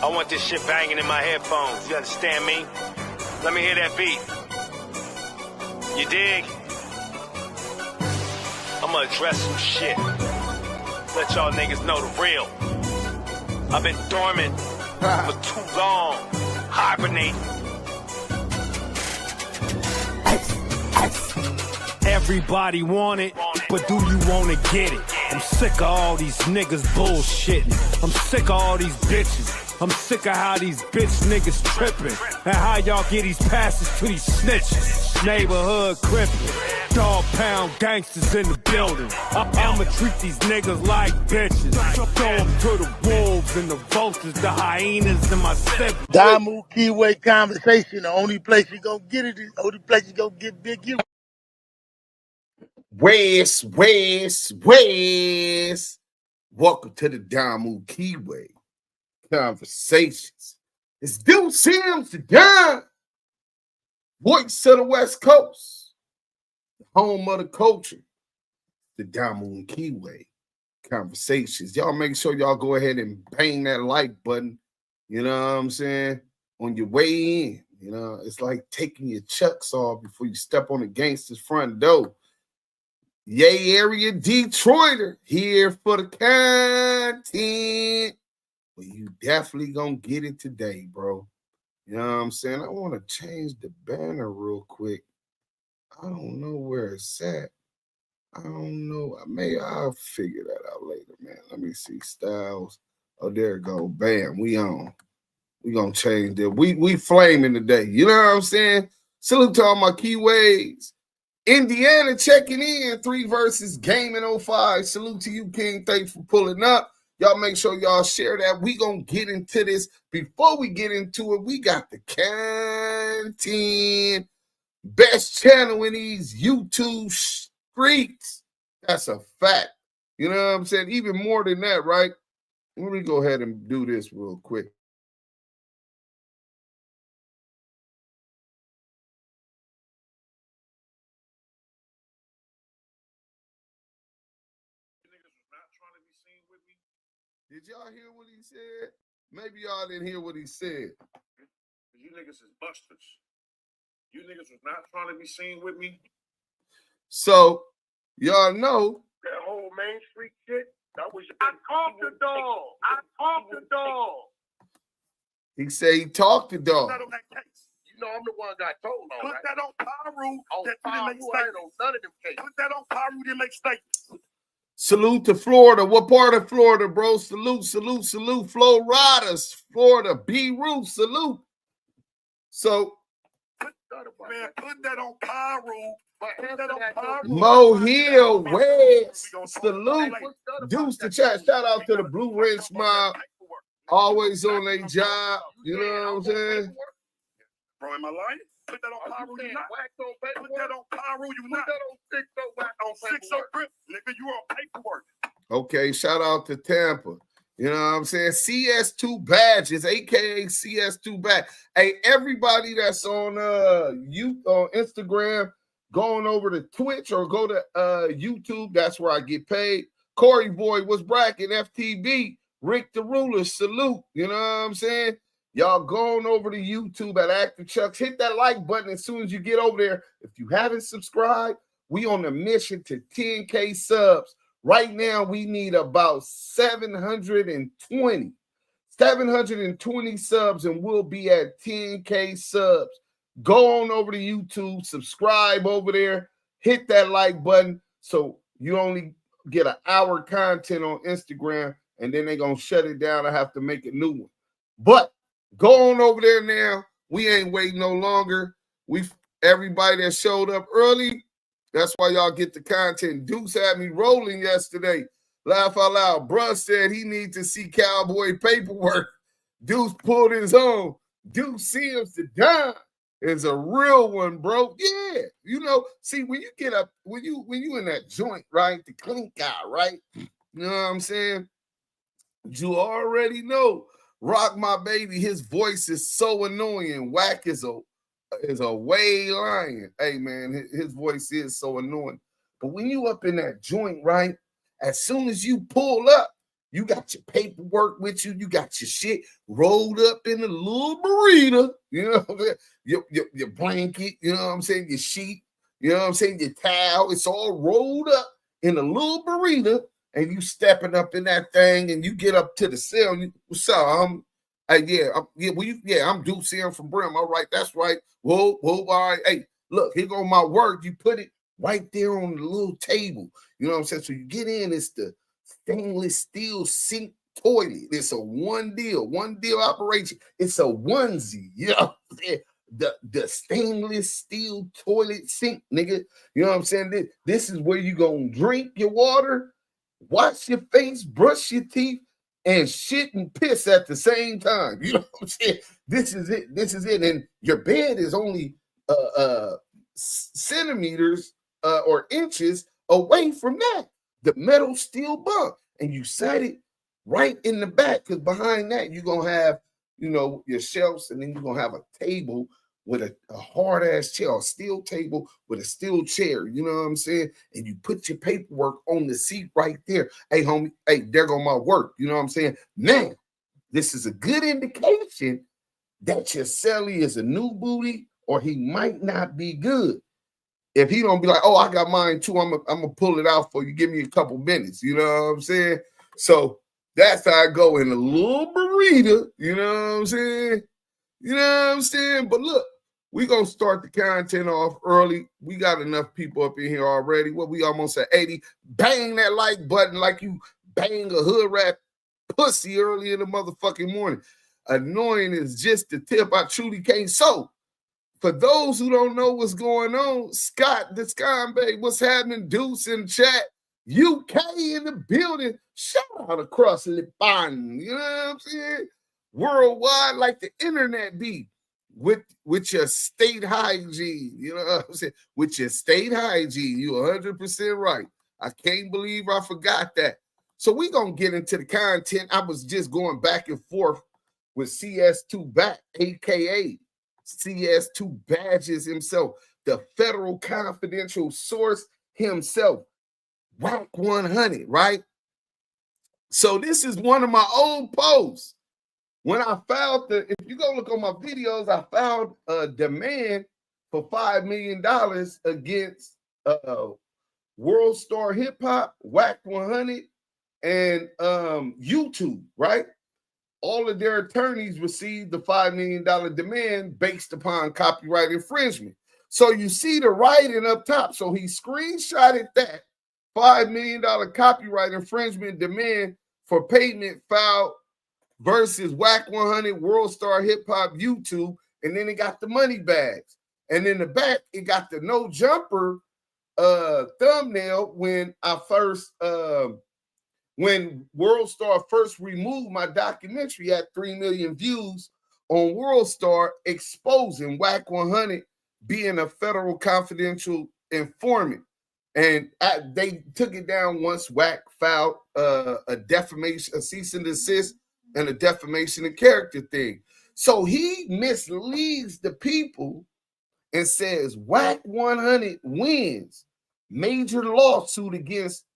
I want this shit banging in my headphones. You understand me? Let me hear that beat. You dig? I'ma address some shit. Let y'all niggas know the real. I've been dormant for too long. Hibernate. Everybody want it, but do you wanna get it? I'm sick of all these niggas bullshitting. I'm sick of all these bitches. I'm sick of how these bitch niggas tripping. And how y'all get these passes to these snitches. Neighborhood crippin'. Dog pound gangsters in the building. I'ma treat these niggas like bitches. Throw them to the wolves and the vultures, the hyenas and my siblings. Damu, Kiwe conversation. The only place you gonna get it is the only place you gonna get Big U. West. Welcome to the Damu Kiwe Conversations. It's Duse M, the voice of the West Coast, the home of the culture, the Damu and Kiwe Conversations. Y'all make sure y'all go ahead and bang that like button, you know what I'm saying, on your way in. You know, it's like taking your chucks off before you step on the gangster's front door. Yay area Detroiter here for the content. Well, you definitely gonna get it today, bro. You know what I'm saying? I want to change the banner real quick. I don't know where it's at. I don't know. I'll figure that out later, man. Let me see. Styles. Oh, there it go. Bam. We on. We gonna change that. We flaming today. You know what I'm saying? Salute to all my Kiwes. Indiana checking in, 3 versus game in 05. Salute to you, King. Thanks for pulling up. Y'all make sure y'all share that. We gonna get into this. Before we get into it, we got the content. Best channel in these YouTube streets. That's a fact. You know what I'm saying? Even more than that, right? Let me go ahead and do this real quick. Did y'all hear what he said? Maybe y'all didn't hear what he said. You niggas is busters. You niggas was not trying to be seen with me. So, y'all know. That whole Main Street shit, that was... I talked to dog. He said he talked to dog. Put that on that case. You know I'm the one got told on. Put that on Pyru. That didn't make statements. None of them cases. Put that on Pyru, didn't make statements. Salute to Florida. What part of Florida, bro? Salute. Florida's Florida. B-Roof, salute. So, put that on Pyru. Mo Hill, West, salute. Deuce the chat. Shout out to the Blue Ridge Mob. Always on their job. You know what I'm saying? Bro, am I lying? Put that on Pyru, you not. Put that on Pyru, you not. Put that on 6-0 Crip. Nigga, you on paperwork. Okay, shout out to Tampa. You know what I'm saying? CS2 Badges, aka CS2 Back. Hey, everybody that's on Instagram, going over to Twitch or go to YouTube, that's where I get paid. Corey Boy was bracket, FTB, Rick the Ruler, salute. You know what I'm saying? Y'all going over to YouTube at ActiveChuckss. Hit that like button as soon as you get over there. If you haven't subscribed, we on a mission to 10K subs. Right now, we need about 720 subs, and we'll be at 10K subs. Go on over to YouTube, subscribe over there, hit that like button so you only get an hour content on Instagram, and then they're going to shut it down. I have to make a new one. But go on over there now. We ain't waiting no longer. Everybody that showed up early, that's why y'all get the content. Deuce had me rolling yesterday. Laugh out loud. Bruh said he need to see cowboy paperwork. Deuce pulled his own. Deuce seems to die. Is a real one, bro. Yeah. You know, see, when you get up, when you in that joint, right? The clink out, right? You know what I'm saying? You already know. Rock my baby, his voice is so annoying. WACK is a way lying. Hey, man, his voice is so annoying. But when you up in that joint, right, as soon as you pull up, You got your paperwork with you. You got your shit rolled up in a little burrito. You know what I'm saying? Your blanket, you know what I'm saying? Your sheet, you know what I'm saying? Your towel. It's all rolled up in a little burrito. And you stepping up in that thing and you get up to the cell. And what's up? I'm Duse M from Brim. All right, that's right. Whoa, all right. Hey, look, here go my work. You put it right there on the little table. You know what I'm saying? So you get in, it's the stainless steel sink toilet. It's a one deal operation. It's a onesie. You know what I'm saying? The stainless steel toilet sink, nigga. You know what I'm saying? This is where you gonna drink your water, wash your face, brush your teeth, and shit and piss at the same time. You know what I'm saying? This is it. And your bed is only centimeters or inches away from that. The metal steel bunk. And you set it right in the back, because behind that, you're going to have, you know, your shelves, and then you're going to have a table with a hard-ass chair, a steel table with a steel chair, you know what I'm saying? And you put your paperwork on the seat right there. Hey, homie, hey, there go my work, you know what I'm saying? Now, this is a good indication that your cellie is a new booty, or he might not be good. If he don't be like, oh, I got mine too, I'm gonna pull it out for you. Give me a couple minutes. You know what I'm saying? So that's how I go in a little burrito. You know what I'm saying? You know what I'm saying? But look, we gonna start the content off early. We got enough people up in here already. What, we almost at 80. Bang that like button like you bang a hood rat pussy early in the motherfucking morning. Annoying is just the tip. I truly can't. So, for those who don't know what's going on, Scott, the Sconbay, what's happening? Deuce in chat, UK in the building. Shout out across the pond. You know what I'm saying? Worldwide, like the internet be, with your state hygiene. You know what I'm saying? With your state hygiene, you 100% right. I can't believe I forgot that. So we gonna get into the content. I was just going back and forth with CS2 Back, aka CS2 Badges himself, the federal confidential source himself, WACK100, right? So this is one of my old posts. When I found if you go look on my videos, I found a demand for $5 million against Worldstarhiphop, WACK100, and YouTube, right? All of their attorneys received the $5 million demand based upon copyright infringement. So you see the writing up top. So he screenshotted that $5 million copyright infringement demand for payment filed versus WACK100, Worldstarhiphop, YouTube, and then it got the money bags. And in the back, it got the no jumper thumbnail when I first when Worldstar first removed my documentary, had 3 million views on Worldstar, exposing WACK100 being a federal confidential informant. And they took it down once WACK filed a defamation, a cease and desist, and a defamation of character thing. So he misleads the people and says WACK100 wins major lawsuit against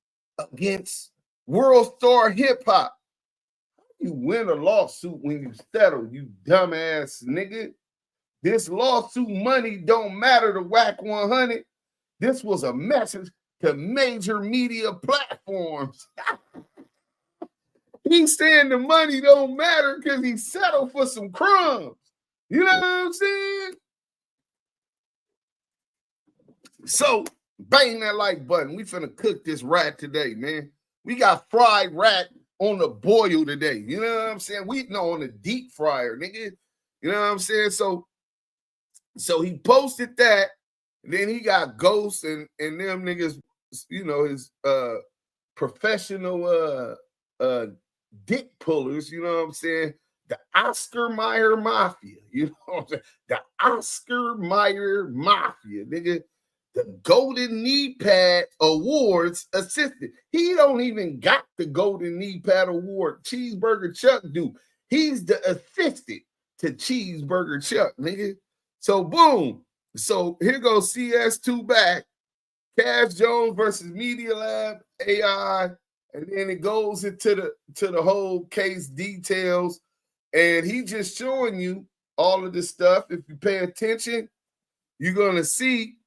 Worldstarhiphop. You win a lawsuit when you settle, you dumbass nigga. This lawsuit money don't matter to WACK100. This was a message to major media platforms. He's saying the money don't matter because he settled for some crumbs. You know what I'm saying? So, bang that like button. We finna cook this rat today, man. We got fried rat on the boil today. You know what I'm saying? We know on the deep fryer, nigga. You know what I'm saying? So he posted that, and then he got Ghost and them niggas, you know, his professional dick pullers, you know what I'm saying? The Oscar Mayer Mafia, you know what I'm saying? The Oscar Mayer Mafia, nigga. The Golden Knee Pad Awards assistant. He don't even got the Golden Knee Pad Award. Cheeseburger Chuck do. He's the assistant to Cheeseburger Chuck, nigga. So boom. So here goes CS2 Back. Cash Jones versus MediaLab AI. And then it goes into the whole case details, and he just showing you all of this stuff. If you pay attention, you're gonna see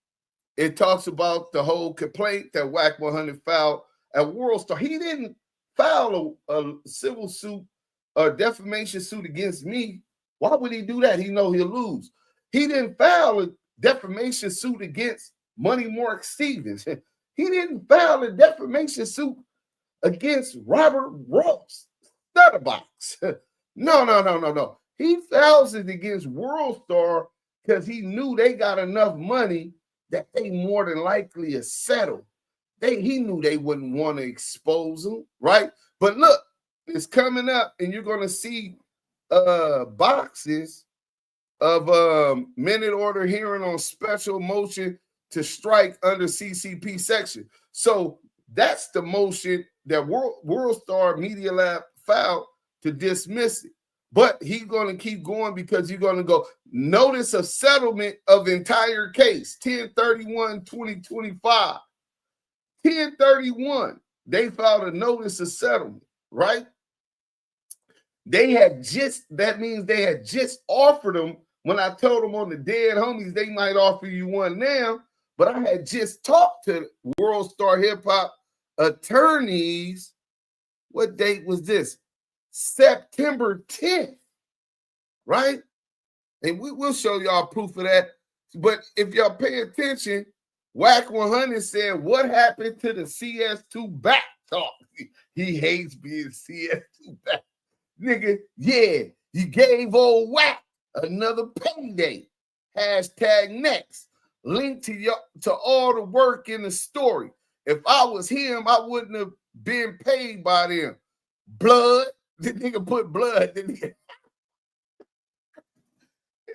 it talks about the whole complaint that WACK100 filed at Worldstar. He didn't file a civil suit or defamation suit against me. Why would he do that? He know he'll lose. He didn't file a defamation suit against Money Mark Stevens. He didn't file a defamation suit against Robert Ross, StuddaBox. No. He files it against Worldstar because he knew they got enough money that they more than likely are settled. He knew they wouldn't want to expose him, right? But look, it's coming up, and you're going to see boxes of minute order hearing on special motion to strike under CCP section. So that's the motion that Worldstar MediaLab filed to dismiss it. But he's going to keep going because you're going to go notice of settlement of entire case, 10/31/2025. 10/31, they filed a notice of settlement, right? That means they had just offered them when I told them on the Dead Homies, they might offer you one now. But I had just talked to Worldstarhiphop attorneys. What date was this? September 10th, right? And we'll show y'all proof of that. But if y'all pay attention, WACK100 said, what happened to the CS2 Back talk? He hates being CS2 Back. Nigga, yeah, you gave old Wack another payday. Hashtag next. Link to all the work in the story. If I was him, I wouldn't have been paid by them. Blood. The nigga put blood.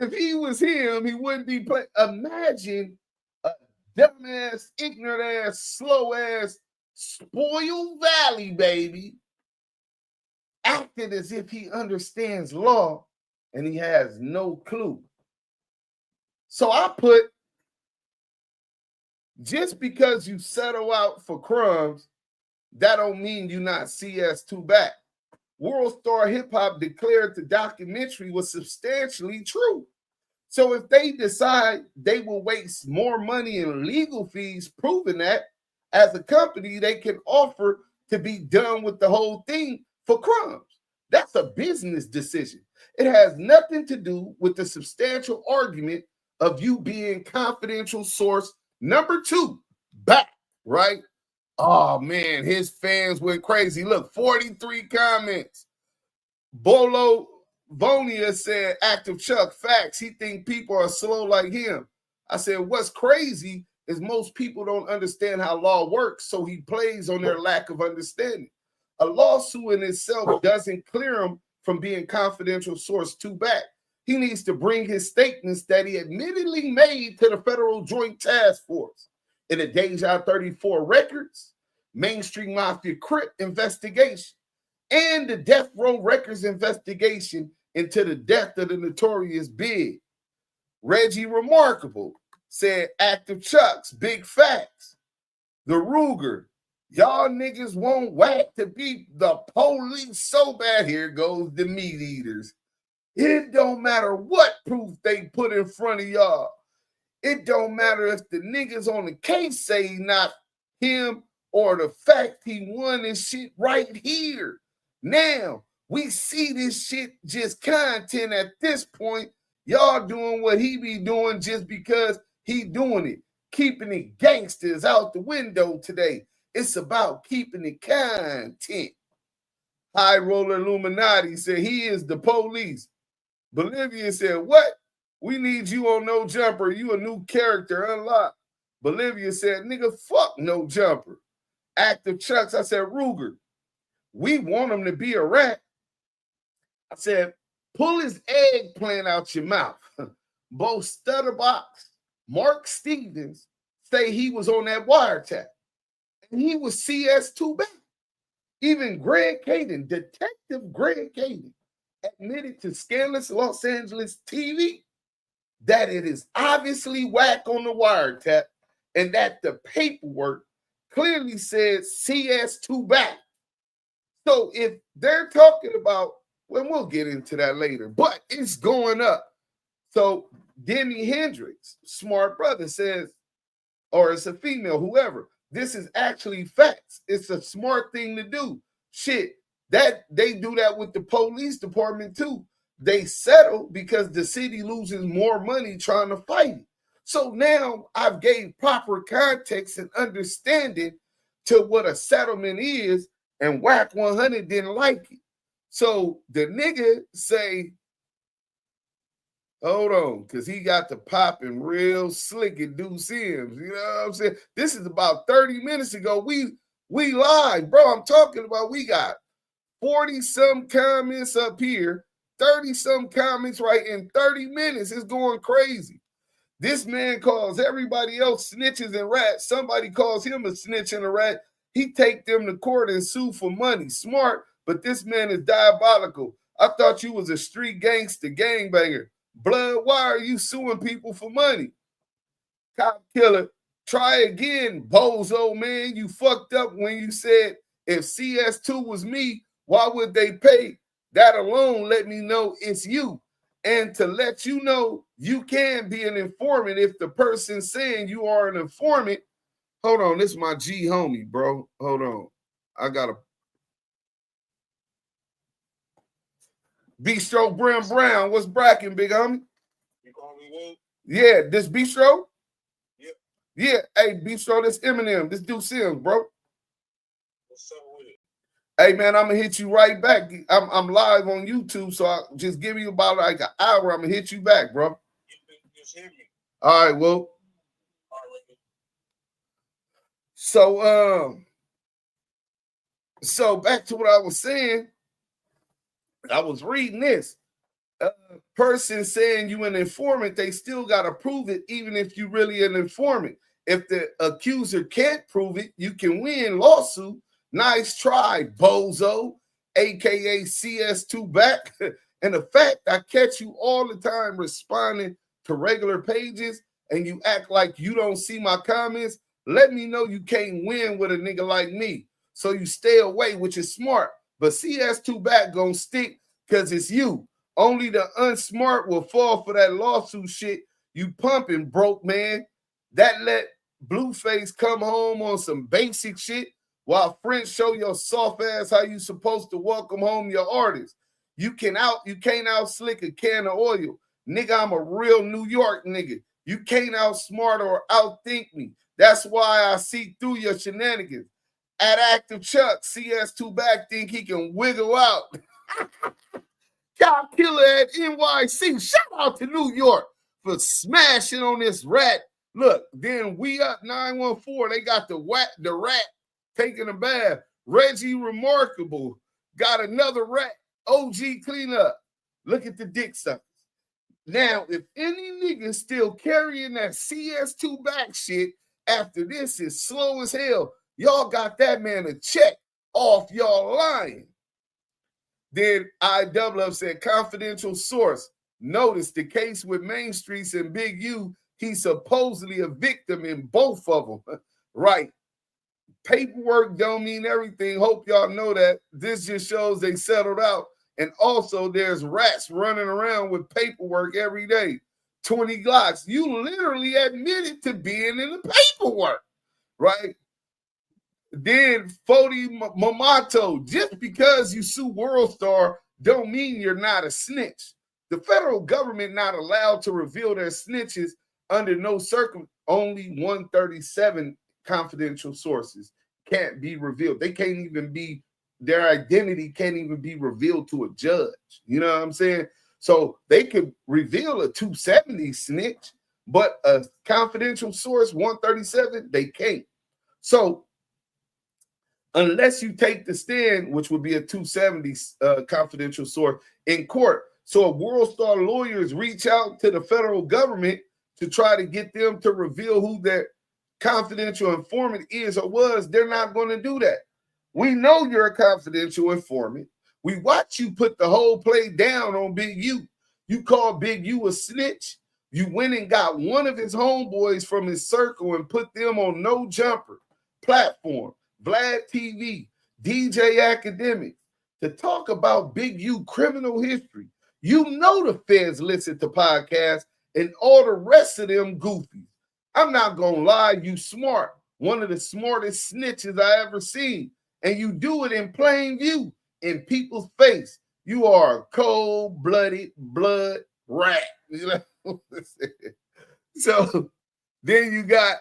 If he was him, he wouldn't be playing. Imagine a dumbass, ignorant ass, slow ass, spoiled valley baby acting as if he understands law and he has no clue. So I put, just because you settle out for crumbs, that don't mean you're not CS2 Back. Worldstarhiphop declared the documentary was substantially true. So if they decide they will waste more money in legal fees proving that, as a company, they can offer to be done with the whole thing for crumbs. That's a business decision. It has nothing to do with the substantial argument of you being confidential source number 2 back, right? Oh, man, his fans went crazy. Look, 43 comments. Bolo Vonia said, ActiveChuckss, facts. He think people are slow like him. I said, what's crazy is most people don't understand how law works, so he plays on their lack of understanding. A lawsuit in itself doesn't clear him from being confidential source 2 back. He needs to bring his statements that he admittedly made to the Federal Joint Task Force in the Deja34 Records, Mainstream Mafia Crip investigation, and the Death Row Records investigation into the death of the Notorious B.I.G. Reggie Remarkable said, ActiveChuckss, big facts. The Ruger, y'all niggas want Wack to be the police so bad. Here goes the meat eaters. It don't matter what proof they put in front of y'all. It don't matter if the niggas on the case say not him or the fact he won this shit right here. Now, we see this shit just content at this point. Y'all doing what he be doing just because he doing it. Keeping it gangsters out the window today. It's about keeping it content. High Roller Illuminati said he is the police. Bolivia said, what? We need you on No Jumper. You a new character, unlocked. Bolivia said, nigga, fuck No Jumper. ActiveChuckss, I said, Ruger, we want him to be a rat. I said, pull his eggplant out your mouth. Both StuddaBox, Mark Stevens say he was on that wiretap. And he was CS2 Back. Even Greg Caden, Detective Greg Caden, admitted to Scandalous Los Angeles TV that it is obviously Wack on the wiretap and that the paperwork clearly says CS2 Back So if they're talking about, well, we'll get into that later, but it's going up. So Demi Hendrix, smart brother, says, or it's a female, whoever, this is actually facts. It's a smart thing to do. Shit, that they do that with the police department too. They settle because the city loses more money trying to fight it. So now I've gave proper context and understanding to what a settlement is, and WACK100 didn't like it. So the nigga say, hold on, because he got the popping real slick at Duse M. You know what I'm saying? This is about 30 minutes ago. We live, bro. I'm talking about we got 40-some comments up here, 30-some comments right in 30 minutes. It's going crazy. This man calls everybody else snitches and rats. Somebody calls him a snitch and a rat. He take them to court and sue for money. Smart, but this man is diabolical. I thought you was a street gangster, gangbanger. Blood, why are you suing people for money? Cop killer, try again, bozo, man. You fucked up when you said if CS2 was me, why would they pay? That alone let me know it's you. And to let you know you can be an informant if the person saying you are an informant. Hold on, this is my G homie, bro. Hold on. I got a Bistro Brown. What's bracking, big homie? You call me Woo? Yeah, this Bistro? Yep. Yeah, hey, Bistro, this Eminem, this Duse M, bro. What's up with it? Hey, man, I'm going to hit you right back. I'm live on YouTube, so just give me about like an hour. I'm going to hit you back, bro. Just hit me. All right, well. All right. So back to what I was saying. I was reading this. Person saying you an informant, they still got to prove it, even if you really an informant. If the accuser can't prove it, you can win lawsuit. Nice try, bozo, aka CS2 Back. And the fact I catch you all the time responding to regular pages and you act like you don't see my comments, let me know you can't win with a nigga like me. So you stay away, which is smart. But CS2 Back gonna stick because it's you. Only the unsmart will fall for that lawsuit shit you pumping, broke man. That let Blueface come home on some basic shit while French show your soft ass how you supposed to welcome home your artist. You can't out slick a can of oil. Nigga, I'm a real New York nigga. You can't outsmart or outthink me. That's why I see through your shenanigans. At ActiveChuckss, CS2 Back think he can wiggle out. Cop killer at NYC. Shout out to New York for smashing on this rat. Look, then we up 914. They got the rat taking a bath. Reggie Remarkable got another rat. OG cleanup. Look at the dick suckers. Now, if any nigga still carrying that CS2 Back shit after this is slow as hell, y'all got that man a check off y'all lying. Then IWF said, confidential source. Notice the case with Main Streets and Big U, he's supposedly a victim in both of them. Right. Paperwork don't mean everything. Hope y'all know that. This just shows they settled out. And also there's rats running around with paperwork every day. 20 Glocks. You literally admitted to being in the paperwork. Right? Then 40 Mamato, just because you sue Worldstar don't mean you're not a snitch. The federal government not allowed to reveal their snitches under no circumstance. Only 137 confidential sources can't be revealed. They can't even be, their identity can't even be revealed to a judge. You know what I'm saying? So they could reveal a 270 snitch, but a confidential source, 137, they can't. So unless you take the stand, which would be a 270 confidential source in court. So if Worldstar lawyers reach out to the federal government to try to get them to reveal who their confidential informant is or was, they're not going to do that. We know you're a confidential informant. We watch you put the whole play down on Big U. You call Big U a snitch. You went and got one of his homeboys from his circle and put them on No Jumper platform. Vlad TV, DJ Academic, to talk about Big U criminal history. You know the feds listen to podcasts and all the rest of them goofies. I'm not going to lie, you smart. One of the smartest snitches I ever seen. And you do it in plain view, in people's face. You are a cold-blooded blood rat. You know? So then you got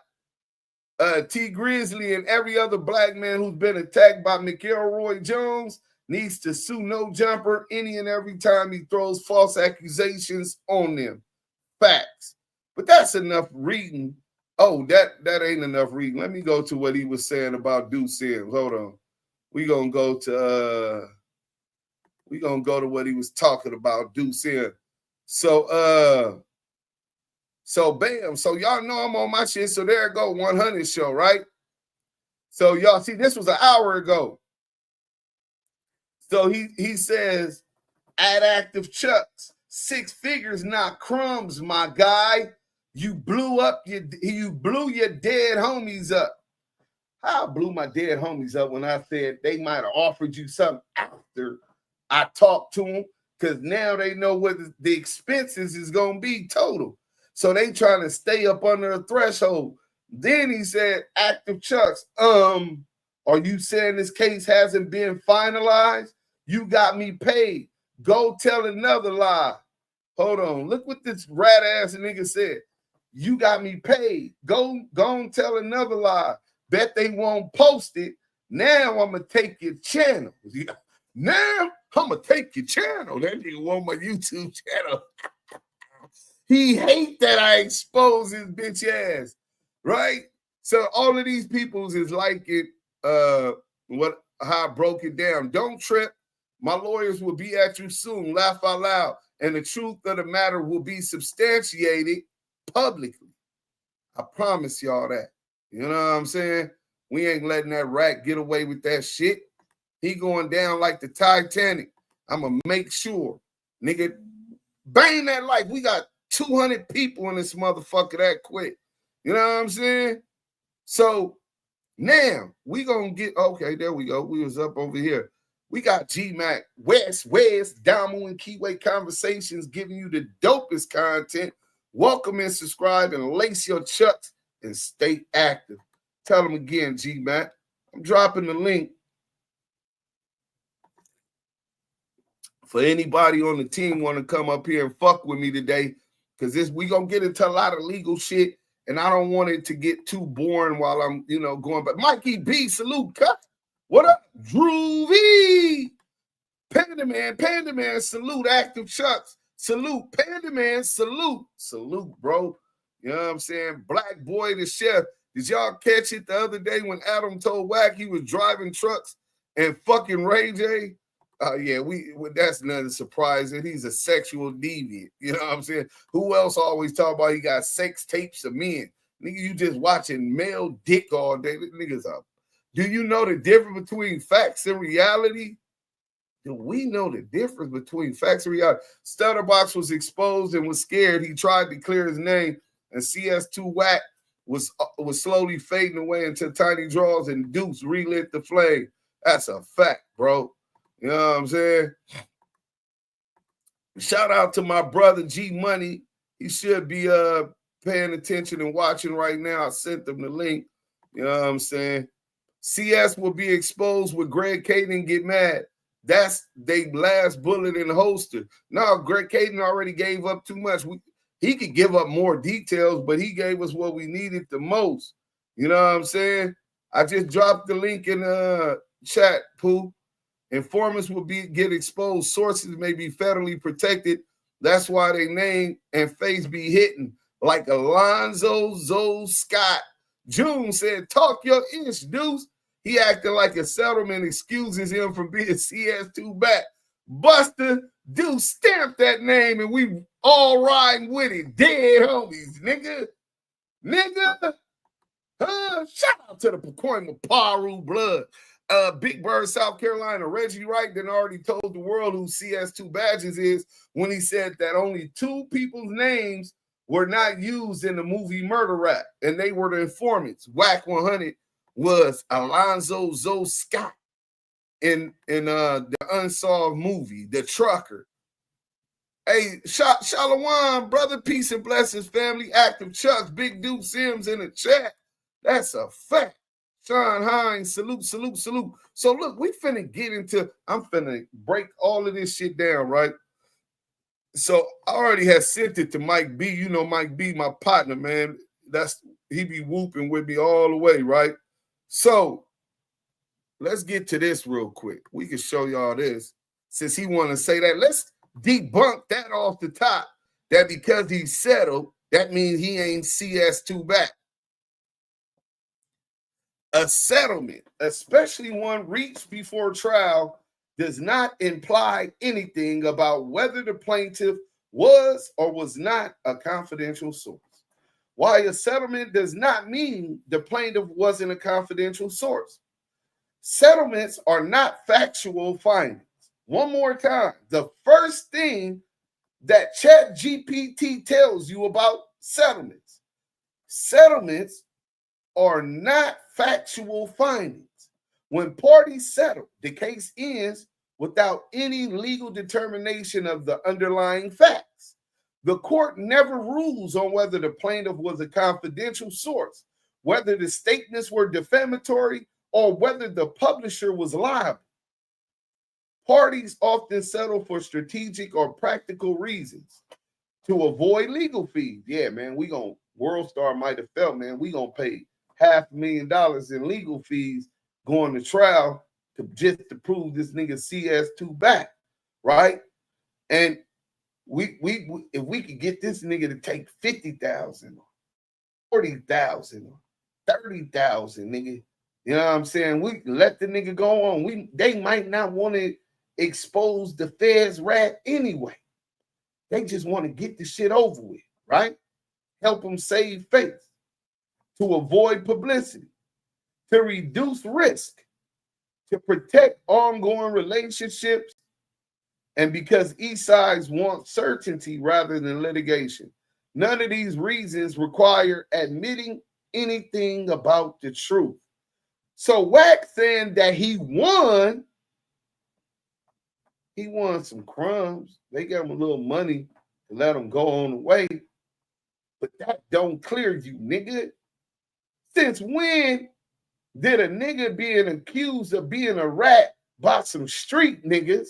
T Grizzly, and every other black man who's been attacked by McElroy Jones needs to sue No Jumper any and every time he throws false accusations on them. Facts. But that's enough reading. Oh, that ain't enough reading. Let me go to what he was saying about Duse M. Hold on. We're gonna go to what he was talking about, Duse M. So bam. So y'all know I'm on my shit. So there it go, 100 show, right? So y'all see, this was an hour ago. So he says, at ActiveChuckss, 6 figures, not crumbs, my guy. You blew your dead homies up. How I blew my dead homies up when I said they might have offered you something after I talked to them, because now they know what the expenses is gonna be total. So they trying to stay up under a threshold. Then he said, ActiveChuckss, are you saying this case hasn't been finalized? You got me paid. Go tell another lie. Hold on. Look what this rat ass nigga said. You got me paid. Go and tell another lie. Bet they won't post it. Now I'm going to take your channel. Now I'm going to take your channel. That nigga want my YouTube channel. He hate that I expose his bitch ass, right? So all of these peoples is like it, how I broke it down. Don't trip. My lawyers will be at you soon. Laugh out loud. And the truth of the matter will be substantiated publicly. I promise y'all that. You know what I'm saying? We ain't letting that rat get away with that shit. He going down like the Titanic. I'm going to make sure. Nigga, bang that like we got 200 people in this motherfucker that quick. You know what I'm saying? So now we gonna get, okay, there we go. We was up over here. We got G-Mac, West, Damu, and Kiwe Conversations giving you the dopest content. Welcome and subscribe and lace your chucks and stay active. Tell them again, G-Mac. I'm dropping the link for anybody on the team want to come up here and fuck with me today, because we gonna get into a lot of legal shit, and I don't want it to get too boring while I'm, going. But Mikey B, salute, cut. What up, Drew V? Panda Man, salute, ActiveChuckss, salute, Panda Man, salute, bro. You know what I'm saying? Black Boy the Chef. Did y'all catch it the other day when Adam told WACK he was driving trucks and fucking Ray J? Yeah, that's nothing surprising. He's a sexual deviant. You know what I'm saying? Who else always talk about he got sex tapes of men? Nigga, you just watching male dick all day. Niggas up. Do you know the difference between facts and reality? Do we know the difference between facts and reality? StuddaBox was exposed and was scared. He tried to clear his name, and CS2 Back was slowly fading away until Tiny Draws and Duse relit the flame. That's a fact, bro. You know what I'm saying? Shout out to my brother G Money. He should be paying attention and watching right now. I sent them the link. You know what I'm saying? CS will be exposed with Greg Caden get mad. That's they last bullet in the holster. No, Greg Caden already gave up too much. He could give up more details, but he gave us what we needed the most. You know what I'm saying? I just dropped the link in chat, Pooh. Informants will get exposed. Sources may be federally protected. That's why they name and face be hitting. Like Alonzo Zoe Scott. June said, talk your ish, Deuce. He acting like a settlement excuses him from being CS2 Back. Buster, Deuce stamped that name and we all riding with it. Dead homies, nigga. Shout out to the Pacoima Paru blood. Big Bird, South Carolina, Reggie Wright then already told the world who CS2 Badges is when he said that only 2 people's names were not used in the movie Murder Rap, and they were the informants. WACK100 was Alonzo Zoe Scott. in the Unsolved movie, The Trucker. Hey, Shalom, brother, peace and blessings, family. ActiveChuckss, Big Duse M in the chat. That's a fact. Sean Hines, salute. So look, we finna get into, I'm finna break all of this shit down, right? So I already had sent it to Mike B. You know Mike B, my partner, man. He be whooping with me all the way, right? So let's get to this real quick. We can show y'all this. Since he want to say that, let's debunk that off the top. That because he settled, that means he ain't CS2 Back. A settlement, especially one reached before trial, does not imply anything about whether the plaintiff was or was not a confidential source. While a settlement does not mean the plaintiff wasn't a confidential source. Settlements are not factual findings. One more time, the first thing that ChatGPT tells you about settlements are not factual findings. When parties settle, the case ends without any legal determination of the underlying facts. The court never rules on whether the plaintiff was a confidential source, whether the statements were defamatory, or whether the publisher was liable. Parties often settle for strategic or practical reasons to avoid legal fees. Yeah, man, Worldstar might have felt, man, we gonna pay $500,000 in legal fees going to trial to prove this nigga CS2 Back, right? And we if we could get this nigga to take 50,000, 40,000, 30,000, nigga, you know what I'm saying? We let the nigga go on. They might not want to expose the feds rat anyway. They just want to get the shit over with, right? Help them save face, to avoid publicity, to reduce risk, to protect ongoing relationships, and because each side wants certainty rather than litigation. None of these reasons require admitting anything about the truth. So WACK saying that he won some crumbs. They gave him a little money to let him go on the way. But that don't clear you, nigga. Since when did a nigga being accused of being a rat by some street niggas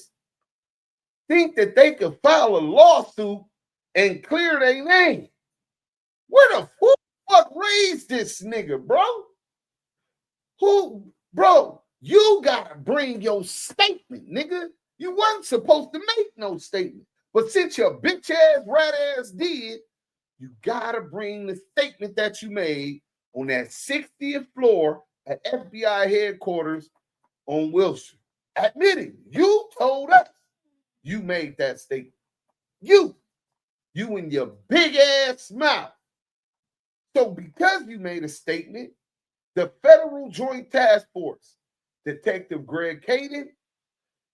think that they could file a lawsuit and clear their name? Where the fuck raised this nigga, bro? Bro, you gotta bring your statement, nigga. You weren't supposed to make no statement. But since your bitch ass, rat ass did, you gotta bring the statement that you made on that 60th floor at FBI headquarters on Wilshire. Admitting you told us you made that statement. You in your big ass mouth. So because you made a statement, the Federal Joint Task Force, Detective Greg Caden,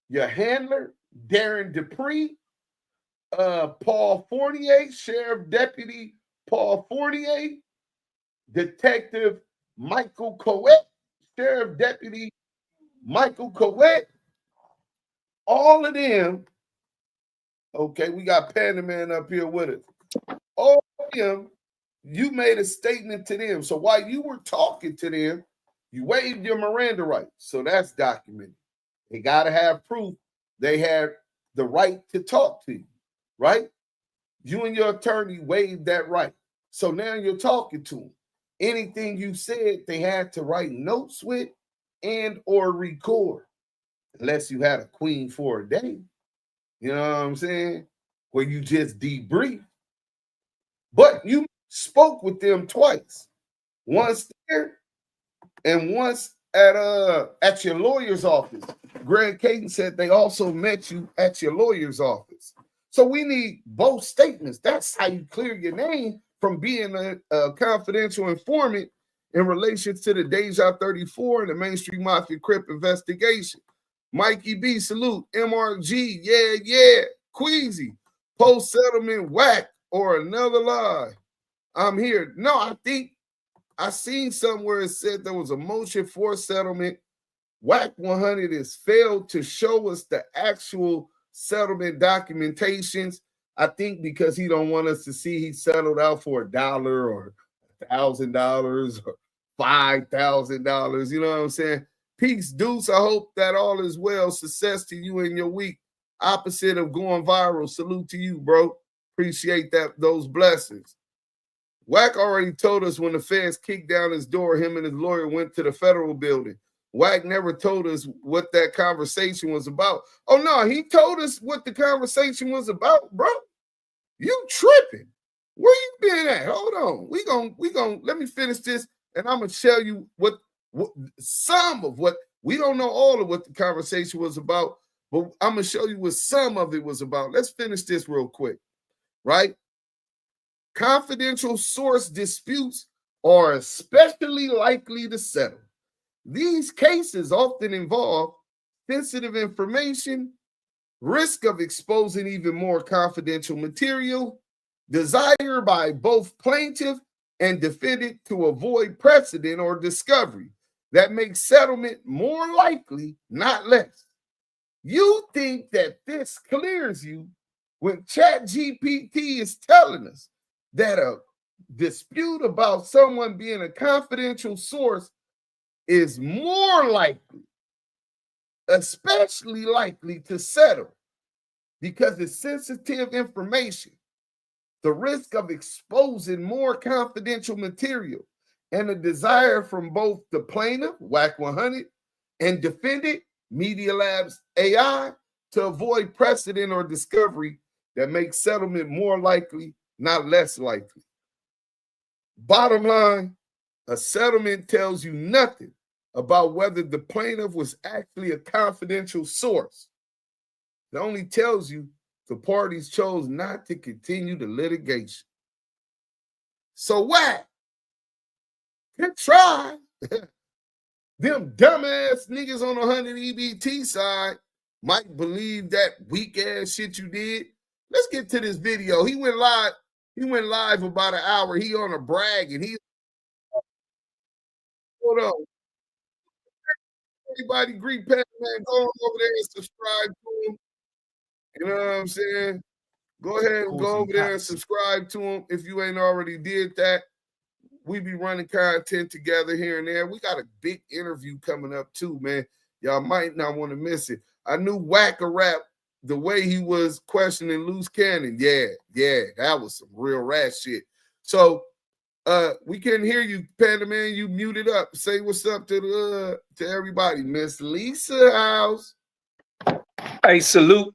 your handler, Darren Dupree, Paul Fournier, Sheriff Deputy Paul Fournier, Detective Michael Coet, Sheriff Deputy Michael Coet, all of them, okay, we got Panda Man up here with us. All of them, you made a statement to them. So while you were talking to them, you waived your Miranda rights. So that's documented. They got to have proof they had the right to talk to you, right? You and your attorney waived that right. So now you're talking to them. Anything you said, they had to write notes with and or record, unless you had a queen for a day. You know what I'm saying? Where you just debrief. But you spoke with them twice. Once there and once at your lawyer's office. Greg Caden said they also met you at your lawyer's office. So we need both statements. That's how you clear your name from being a confidential informant in relation to the Deja34 and the Main Street Mafia Crip investigation. Mikey B, salute. MRG, yeah. Queasy, post-settlement whack or another lie. I'm here. No, I think I seen somewhere it said there was a motion for settlement WACK100 has failed to show us the actual settlement documentations. I think because he don't want us to see he settled out for $1 or $1,000 or $5,000. You know what I'm saying? Peace, Deuce. I hope that all is well. Success to you in your week. Opposite of going viral. Salute to you, bro. Appreciate those blessings. WACK already told us when the feds kicked down his door, him and his lawyer went to the federal building. WACK never told us what that conversation was about. Oh, no, he told us what the conversation was about, bro. You tripping. Where you been at? Hold on. We gon' let me finish this, and I'm going to tell you what some of what, we don't know all of what the conversation was about, but I'm going to show you what some of it was about. Let's finish this real quick, right? Confidential source disputes are especially likely to settle. These cases often involve sensitive information, risk of exposing even more confidential material, desire by both plaintiff and defendant to avoid precedent or discovery that makes settlement more likely, not less. You think that this clears you when ChatGPT is telling us that a dispute about someone being a confidential source is more likely, especially likely to settle because it's sensitive information, the risk of exposing more confidential material, and a desire from both the plaintiff, WACK100, and defendant, MediaLab AI, to avoid precedent or discovery that makes settlement more likely, not less likely. Bottom line, a settlement tells you nothing about whether the plaintiff was actually a confidential source. It only tells you the parties chose not to continue the litigation. So what? Good try. Them dumbass niggas on the 100 EBT side might believe that weak ass shit you did. Let's get to this video. He went live. He went live about an hour. He on a brag and he. Hold on. Everybody greet Pat, man. Go on over there and subscribe to him. You know what I'm saying? Go ahead and go over there and subscribe to him if you ain't already did that. We be running content together here and there. We got a big interview coming up too, man. Y'all might not want to miss it. I knew Whack a Rap, the way he was questioning Loose Cannon. Yeah, that was some real rat shit. So we couldn't hear you, Panda Man. You muted up. Say what's up to everybody. Miss Lisa House. Hey, salute.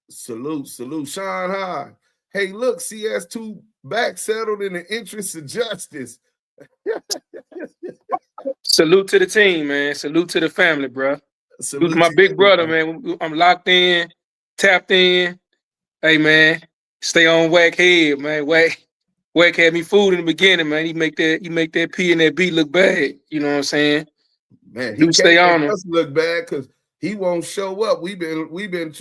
Salute. Sean High. Hey, look, CS2 Back settled in the interest of justice. Salute to the team, man. Salute to the family, bro. Salute to my big brother, man. I'm locked in, tapped in. Hey, man, stay on Wack head, man. Wack had me fooled in the beginning, man. He make that P and that B look bad. You know what I'm saying? Man, he stay on him. Us look bad because he won't show up. We've been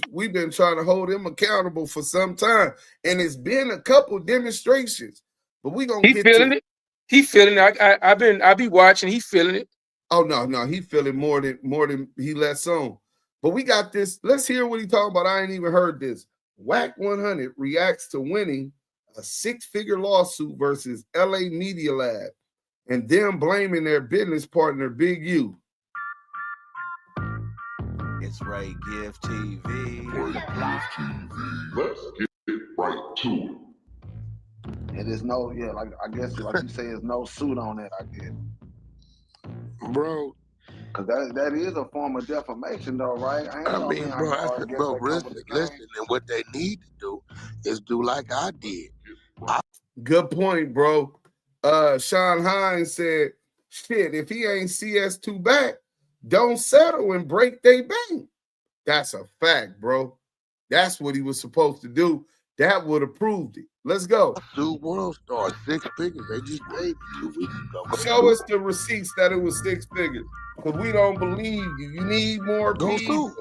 trying to hold him accountable for some time, and it's been a couple demonstrations. But we gonna get feeling it. He feeling it. I be watching. He feeling it. Oh no, he feeling more than he lets on. But we got this. Let's hear what he talking about. I ain't even heard this. WACK100 reacts to winning a 6-figure lawsuit versus LA MediaLab and them blaming their business partner Big U. It's Ray Give TV. Let's get right to it. It is no, like I guess, like you say, there's no suit on it, I guess. Bro. Because that is a form of defamation, though, right? Bro, listen, and what they need to do is do like I did. Good point, bro. Sean Hines said, shit, if he ain't CS2 Back, don't settle and break they bank. That's a fact, bro. That's what he was supposed to do. That would have proved it. Let's go. Dude, Worldstar, 6 figures. They just paid 2 weeks ago. Show us the receipts that it was 6 figures. Because we don't believe you. You need more people.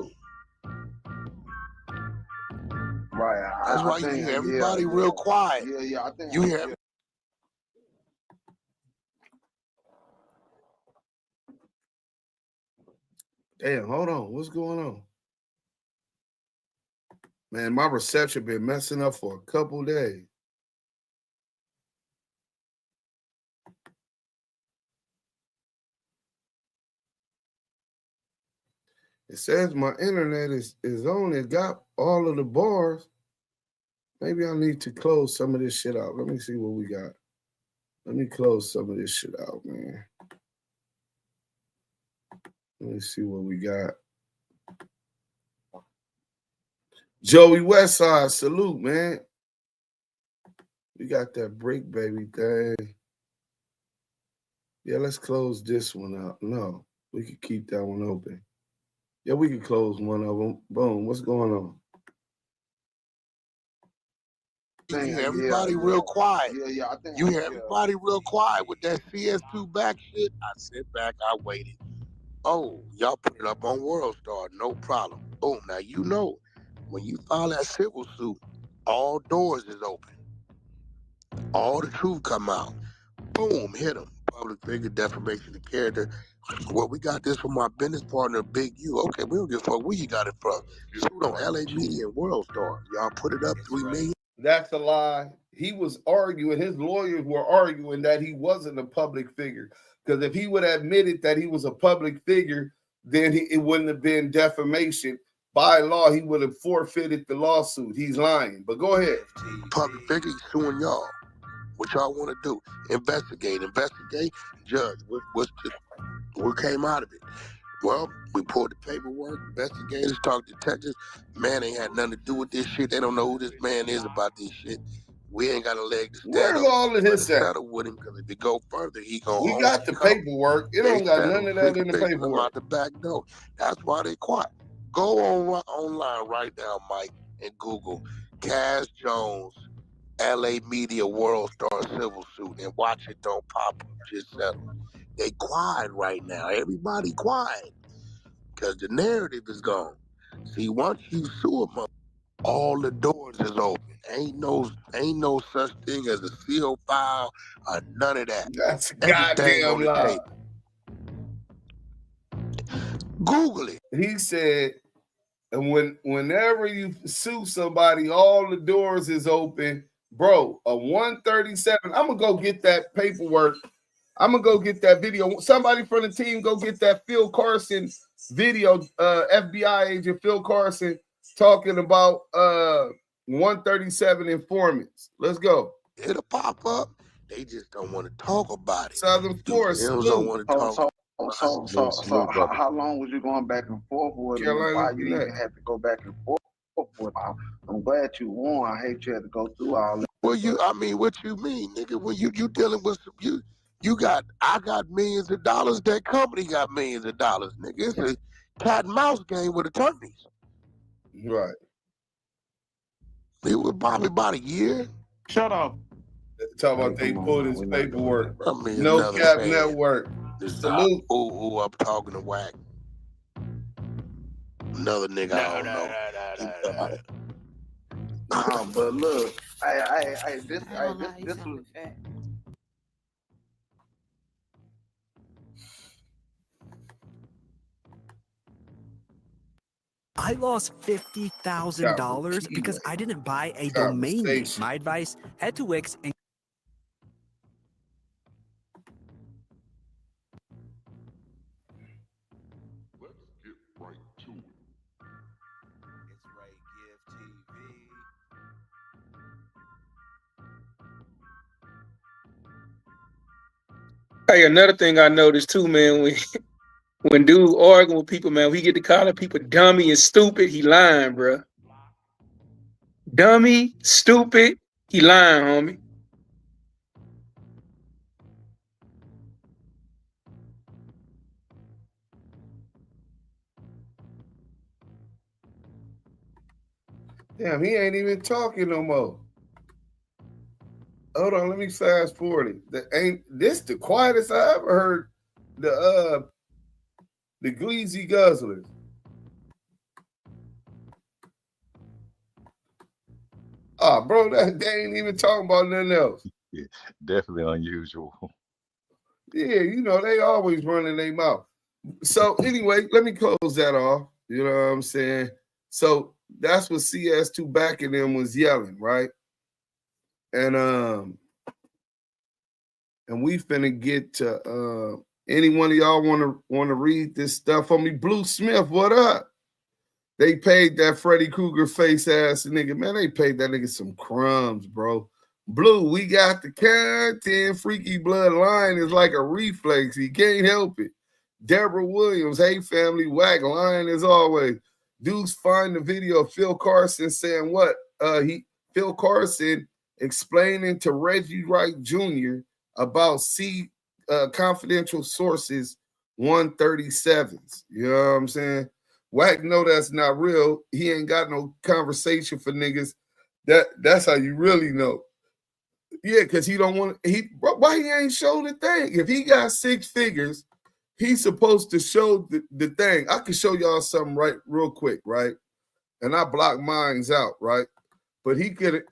Right. That's why you hear everybody real quiet. Yeah, I think you hear. Damn, hold on. What's going on? Man, my reception been messing up for a couple days. It says my internet is on. It got all of the bars. Maybe I need to close some of this shit out. Let me see what we got. Let me close some of this shit out, man. Let me see what we got. Joey Westside, salute, man. We got that break, baby thing. Yeah, let's close this one out. No, we could keep that one open. Yeah, we could close one of them. Boom, what's going on? You hear everybody real quiet. I think you hear everybody real quiet with that CS2 Back shit. I sit back, I waited. Oh, y'all put it up on Worldstar, no problem. Boom. Now you know, when you file that civil suit, all doors is open. All the truth come out. Boom, hit them. Public figure, defamation of character. Well, we got this from my business partner, Big U. Okay, we don't give a fuck where you got it from. Suit on LA Media and Worldstar. Y'all put it up 3 million. That's a lie. He was arguing, his lawyers were arguing that he wasn't a public figure. Because if he would have admitted that he was a public figure, then it wouldn't have been defamation. By law, he would have forfeited the lawsuit. He's lying. But go ahead. Public figure, he's suing y'all. What y'all want to do? Investigate. Judge, what came out of it? Well, we pulled the paperwork, investigators, talked to detectives. Man ain't had nothing to do with this shit. They don't know who this man is about this shit. We ain't got a leg to stand Where's up. all of this at? Settle with him, because if it go further, he gonna. We got the paperwork. It don't got none of that in the paperwork. Out the back door. That's why they quiet. Go online right now, Mike, and Google Cass Jones, LA Media Worldstar civil suit, and watch it don't pop up. Just settle. They quiet right now. Everybody quiet. Because the narrative is gone. See, once you sue a mother, all the doors is open. Ain't no such thing as a seal file or none of that. That's everything goddamn on the lie. table. Google it. He said, and whenever you sue somebody, all the doors is open. Bro, a 137. I'm going to go get that paperwork. I'm going to go get that video. Somebody from the team go get that Phil Carson video, FBI agent Phil Carson talking about 137 informants. Let's go. It'll pop up. They just don't want to talk about it. Southern Force. Don't want to talk. So how long was you going back and forth with him? Why you even had to go back and forth with him? I'm glad you won. I hate you had to go through all that. Well, what you mean, nigga? When you dealing with some, I got millions of dollars. That company got millions of dollars, nigga. It's a cat and mouse game with attorneys. Right. It was probably about a year. Shut up. Talk about they pulled his paperwork. I mean, no cap network. Salute. Who I'm talking to WACK. Another nigga I don't know. No, but look, this was. I lost $50,000 because I didn't buy a domain name. My advice, head to Wix and let's get right to it. It's Ray Give TV. Hey, another thing I noticed too, man, when dude arguing with people, man, we get to calling people dummy and stupid, he lying, bro. Dummy, stupid, he lying, homie. Damn, he ain't even talking no more. Hold on, let me fast forward it. This the quietest I ever heard the Gleazy Guzzlers. Oh, bro, they ain't even talking about nothing else. Yeah, definitely unusual. Yeah, they always running their mouth. So anyway, let me close that off. You know what I'm saying? So that's what CS2 Back in them was yelling, right? And we finna get to any one of y'all wanna read this stuff on me? Blue Smith, what up? They paid that Freddy Krueger face ass nigga, man. They paid that nigga some crumbs, bro. Blue, we got the content. Freaky Bloodline is like a reflex. He can't help it. Deborah Williams, hey family, whack line as always. Dudes find the video of Phil Carson saying what? Phil Carson explaining to Reggie Wright Jr. about confidential sources 137s. You know what I'm saying? Wack know that's not real. He ain't got no conversation for niggas. That's how you really know. Yeah, because he don't want why he ain't show the thing? If he got 6 figures, he's supposed to show the thing. I can show y'all something right real quick, right? And I blocked mines out, right? But he could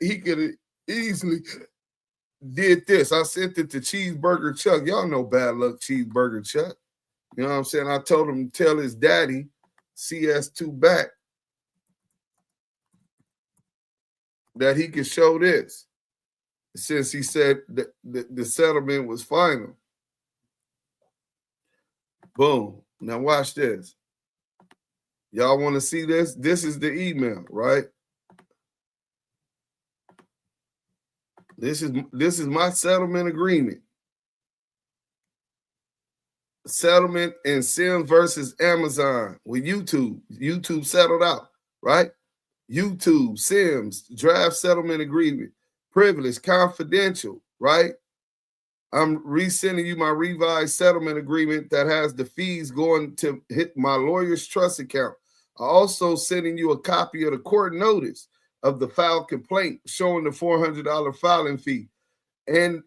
easily did this. I sent it to Cheeseburger Chuck. Y'all know Bad Luck Cheeseburger Chuck. You know what I'm saying? I told him to tell his daddy, CS2 Back, that he could show this, since he said that the settlement was final. Boom. Now watch this. Y'all want to see this? This is the email, right? This is my settlement agreement. Settlement in Sims versus Amazon with YouTube. YouTube settled out, right? YouTube, Sims, draft settlement agreement, privilege, confidential, right? I'm resending you my revised settlement agreement that has the fees going to hit my lawyer's trust account. I'm also sending you a copy of the court notice of the filed complaint showing the $400 filing fee and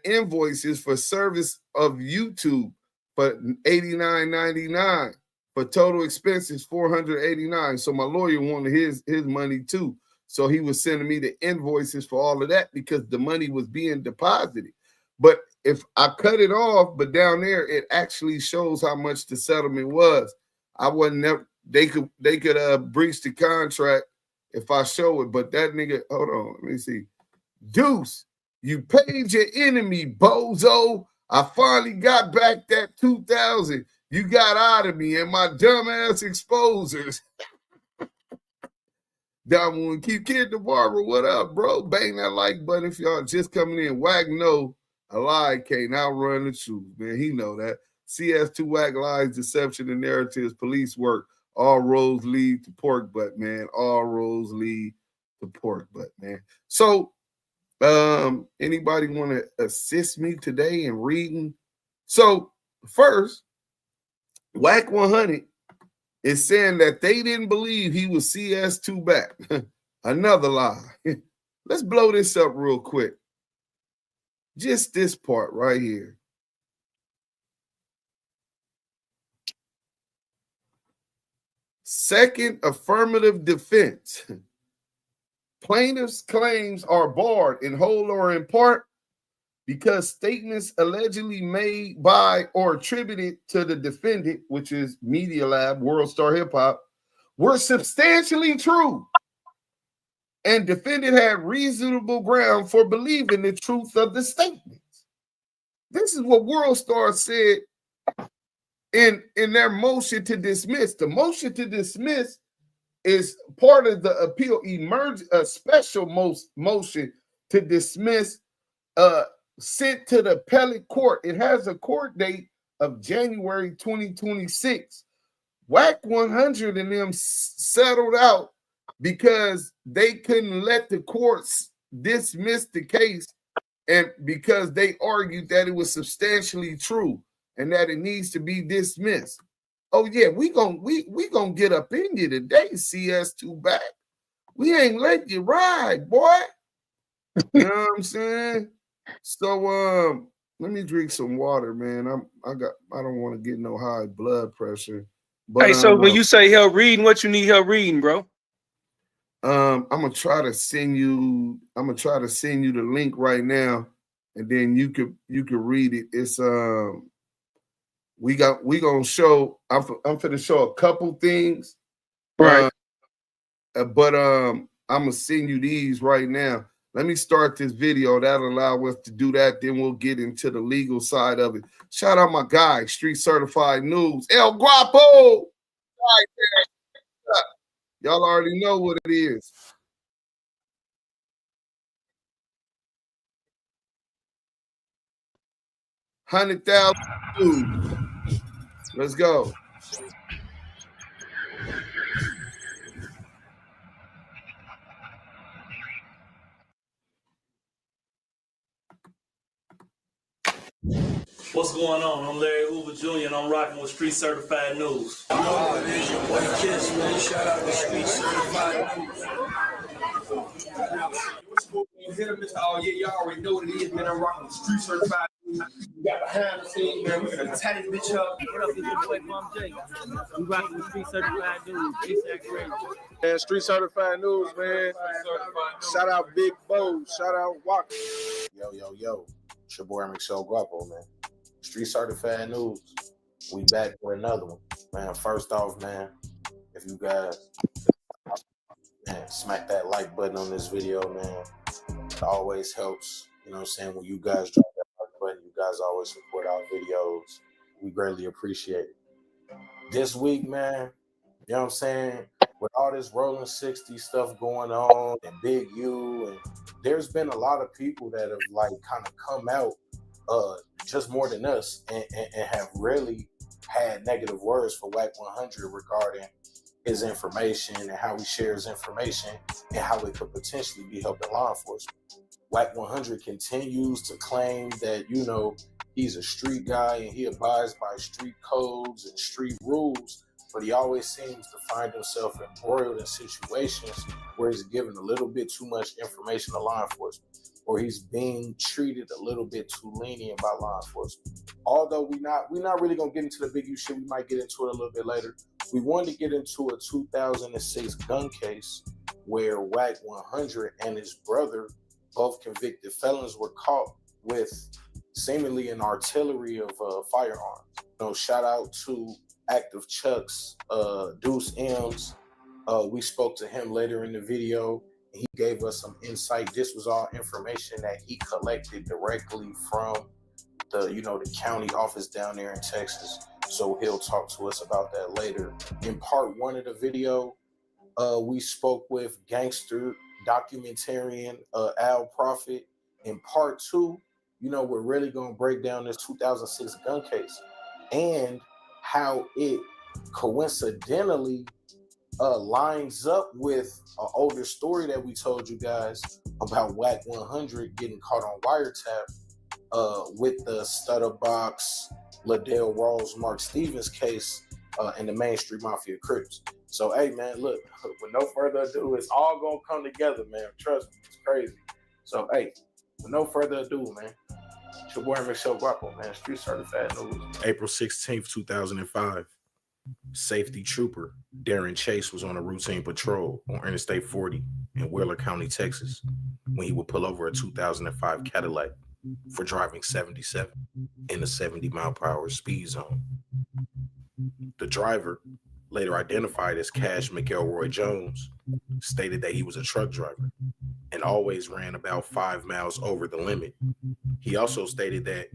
invoices for service of YouTube for $89.99, for total expenses $489. So my lawyer wanted his money too. So he was sending me the invoices for all of that because the money was being deposited. But if I cut it off, but down there it actually shows how much the settlement was. I wasn't never, they could breach the contract if I show it. But that nigga, hold on, let me see. Deuce, you paid your enemy, bozo. I finally got back that 2,000 you got out of me and my dumbass exposers. Damu and keep Kid the Barber, what up, bro? Bang that like button if y'all just coming in. Wack no, a lie can't outrun the truth, man. He know that. CS2 Wack lies, deception, and narratives, police work. All roads lead to pork butt, man. All roads lead to pork butt, man. So, anybody want to assist me today in reading? So, first, WACK100 is saying that they didn't believe he was CS2 Back. Another lie. Let's blow this up real quick. Just this part right here. Second affirmative defense. Plaintiff's claims are barred in whole or in part because statements allegedly made by or attributed to the defendant, which is MediaLab, Worldstarhiphop, were substantially true. And defendant had reasonable ground for believing the truth of the statements. This is what Worldstar said in their motion to dismiss. The motion to dismiss is part of the appeal, a special motion to dismiss sent to the appellate court. It has a court date of January 2026. WACK100 and them settled out because they couldn't let the courts dismiss the case, and because they argued that it was substantially true and that it needs to be dismissed. Oh yeah, we gonna get up in you today, CS2 Back. We ain't let you ride, boy. You know what I'm saying? So let me drink some water, man. I don't want to get no high blood pressure. But hey, so when you say help reading, what you need help reading, bro? I'm gonna try to send you the link right now, and then you could read it. It's we gonna show. I'm finna show a couple things, right? But I'm gonna send you these right now. Let me start this video. That'll allow us to do that. Then we'll get into the legal side of it. Shout out my guy, Street Certified News, El Guapo. Right there. Y'all already know what it is. $100,000. Let's go. What's going on? I'm Larry Hoover Jr. and I'm rocking with Street Certified News. You know what it is, your boy Kiss, man. Shout out to Street Certified News. Oh yeah, y'all already know what it is, man. I'm rocking with Street Certified News. We got behind the scenes, man. We're gonna tie this bitch up. What up, it's your boy Mom J. We rocking with Street Certified News. Man, Street Certified News, man. Shout out Big Bo. Shout out WACK. Yo. It's your boy Michelle Guapo, man. Street Certified News. We back with another one. Man, first off, man, if you guys smack that like button on this video, man. It always helps. You know what I'm saying? When you guys drop that like button, you guys always support our videos. We greatly appreciate it. This week, man, you know what I'm saying? With all this Rolling 60 stuff going on and Big U, and there's been a lot of people that have like kind of come out just more than us and have really had negative words for WACK100 regarding his information and how he shares information and how it could potentially be helping law enforcement. WACK100 continues to claim that, you know, he's a street guy and he abides by street codes and street rules, but he always seems to find himself embroiled in situations where he's given a little bit too much information to law enforcement, or he's being treated a little bit too lenient by law enforcement. Although we're not really gonna get into the Big U shit, we might get into it a little bit later. We wanted to get into a 2006 gun case where WACK100 and his brother, both convicted felons, were caught with seemingly an artillery of firearms. You know, shout out to ActiveChuckss, Duse M's. We spoke to him later in the video. He gave us some insight. This was all information that he collected directly from the county office down there in Texas. So he'll talk to us about that later. In part one of the video, we spoke with gangster documentarian Al Prophet. In part two, we're really going to break down this 2006 gun case and how it coincidentally lines up with an older story that we told you guys about WACK100 getting caught on wiretap with the StuddaBox, Liddell Rawls, Mark Stevens case and the Main Street Mafia Crips. So, hey, man, look, with no further ado, it's all going to come together, man. Trust me, it's crazy. So, hey, with no further ado, man, it's your boy Michelle Guapo, man, Street Certified News. April 16th, 2005. Safety trooper Darren Chase was on a routine patrol on Interstate 40 in Wheeler County, Texas, when he would pull over a 2005 Cadillac for driving 77 in a 70-mile-per-hour speed zone. The driver, later identified as Cash McElroy Jones, stated that he was a truck driver and always ran about 5 miles over the limit. He also stated that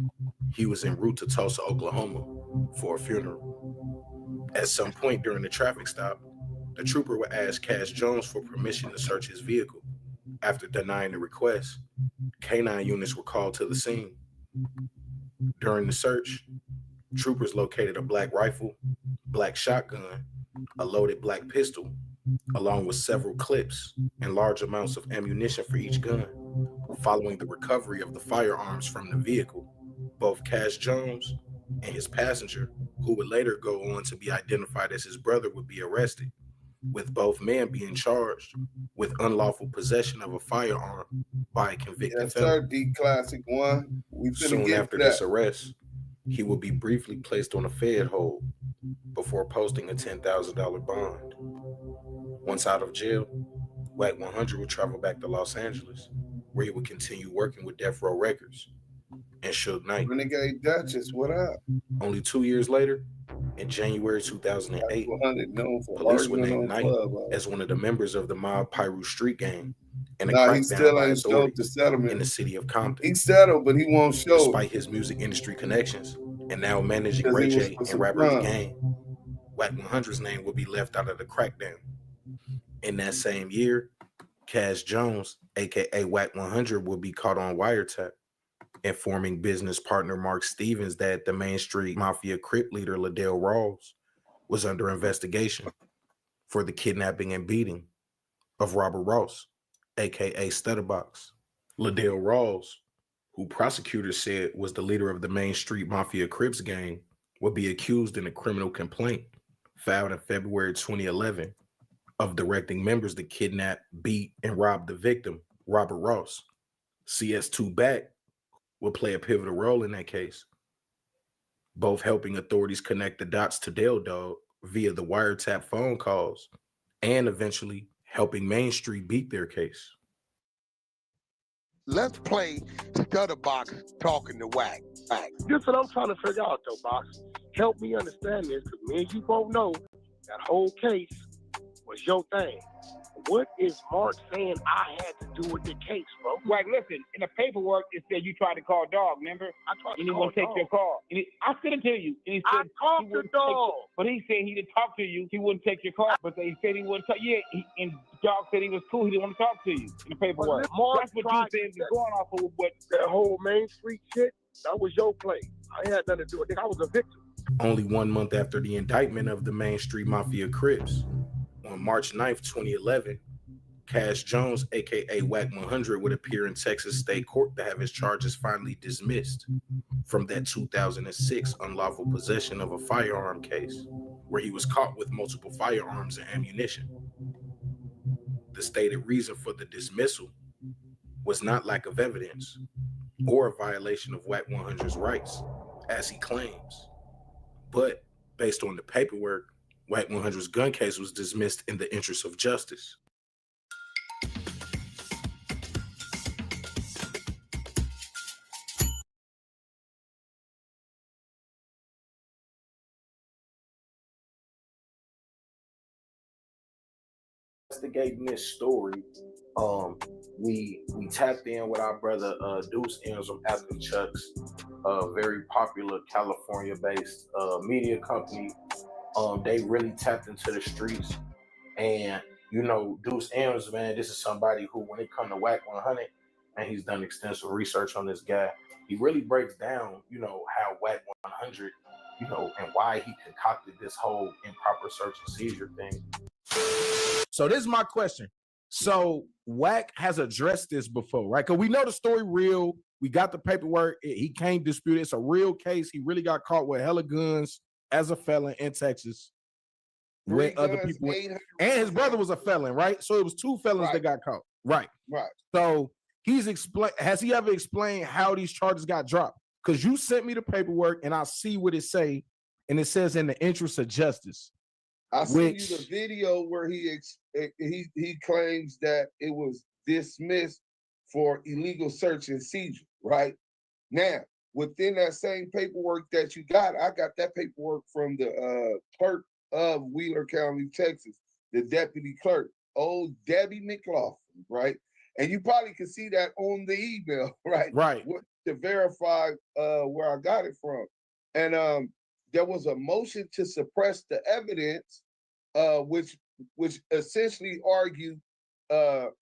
he was en route to Tulsa, Oklahoma for a funeral. At some point during the traffic stop, the trooper would ask Cash Jones for permission to search his vehicle. After denying the request, K9 units were called to the scene. During the search, troopers located a black rifle, black shotgun, a loaded black pistol, along with several clips and large amounts of ammunition for each gun. Following the recovery of the firearms from the vehicle, both Cash Jones and his passenger, who would later go on to be identified as his brother, would be arrested, with both men being charged with unlawful possession of a firearm by a convicted felon. Classic one. Soon after this arrest, he would be briefly placed on a Fed hold before posting a $10,000 bond. Once out of jail, WACK100 would travel back to Los Angeles, where he would continue working with 34 Records. and Suge Knight. Renegade Duchess, what up? Only 2 years later, in January 2008, police would name Knight as one of the members of the mob Pyru Street gang and a crackdown by authorities in the city of Compton. He settled, but he won't show. Despite his music industry connections and now managing Ray J and rapper The Game, WACK100's name would be left out of the crackdown. In that same year, Cash Jones, aka WACK100, would be caught on wiretap, informing business partner Mark Stevens that the Main Street Mafia Crip leader Liddell Rawls was under investigation for the kidnapping and beating of Robert Ross, aka StuddaBox. Liddell Rawls, who prosecutors said was the leader of the Main Street Mafia Crips gang, would be accused in a criminal complaint filed in February 2011 of directing members to kidnap, beat, and rob the victim, Robert Ross. CS2 Back would play a pivotal role in that case, both helping authorities connect the dots to Dale Dog via the wiretap phone calls and eventually helping Main Street beat their case. Let's play StuddaBox talking to WACK. This is what I'm trying to figure out, though, Box. Help me understand this, because me and you both know that whole case was your thing. What is Mark saying I had to do with the case, bro? Like, listen, in the paperwork, it said you tried to call Dog, remember? I tried to and he call won't take your call. And I sent it to you. And he said I talked to Dog. But he said he didn't talk to you. He wouldn't take your call. But they said he wouldn't talk. Yeah, and Dog said he was cool. He didn't want to talk to you in the paperwork. That's what you said was going off of what that whole Main Street shit, that was your play. I had nothing to do with it. I was a victim. Only 1 month after the indictment of the Main Street Mafia Crips, on March 9th, 2011, Cash Jones, aka WACK100, would appear in Texas State Court to have his charges finally dismissed from that 2006 unlawful possession of a firearm case, where he was caught with multiple firearms and ammunition. The stated reason for the dismissal was not lack of evidence or a violation of WACK100's rights, as he claims, but based on the paperwork, WACK100's gun case was dismissed in the interest of justice. Investigating this story, we tapped in with our brother Duse M from ActiveChuckss, a very popular California-based media company. They really tapped into the streets, and you know, Duse M's, man, this is somebody who, when it comes to WACK100, and he's done extensive research on this guy, he really breaks down, you know, how WACK100, you know, and why he concocted this whole improper search and seizure thing. So this is my question. So WACK has addressed this before, right? Because we know the story real. We got the paperwork. He can't dispute it. It's a real case. He really got caught with hella guns as a felon in Texas. With other people. And his brother was a felon, right? So it was 2 felons that got caught. Right. Right. So has he ever explained how these charges got dropped? Because you sent me the paperwork and I see what it say, and it says in the interest of justice. I sent you the video where he claims that it was dismissed for illegal search and seizure, right? Now, within that same paperwork that you got, I got that paperwork from the clerk of Wheeler County, Texas, the deputy clerk, old Debbie McLaughlin, right? And you probably can see that on the email, right? Right. To verify where I got it from. And there was a motion to suppress the evidence, which essentially argued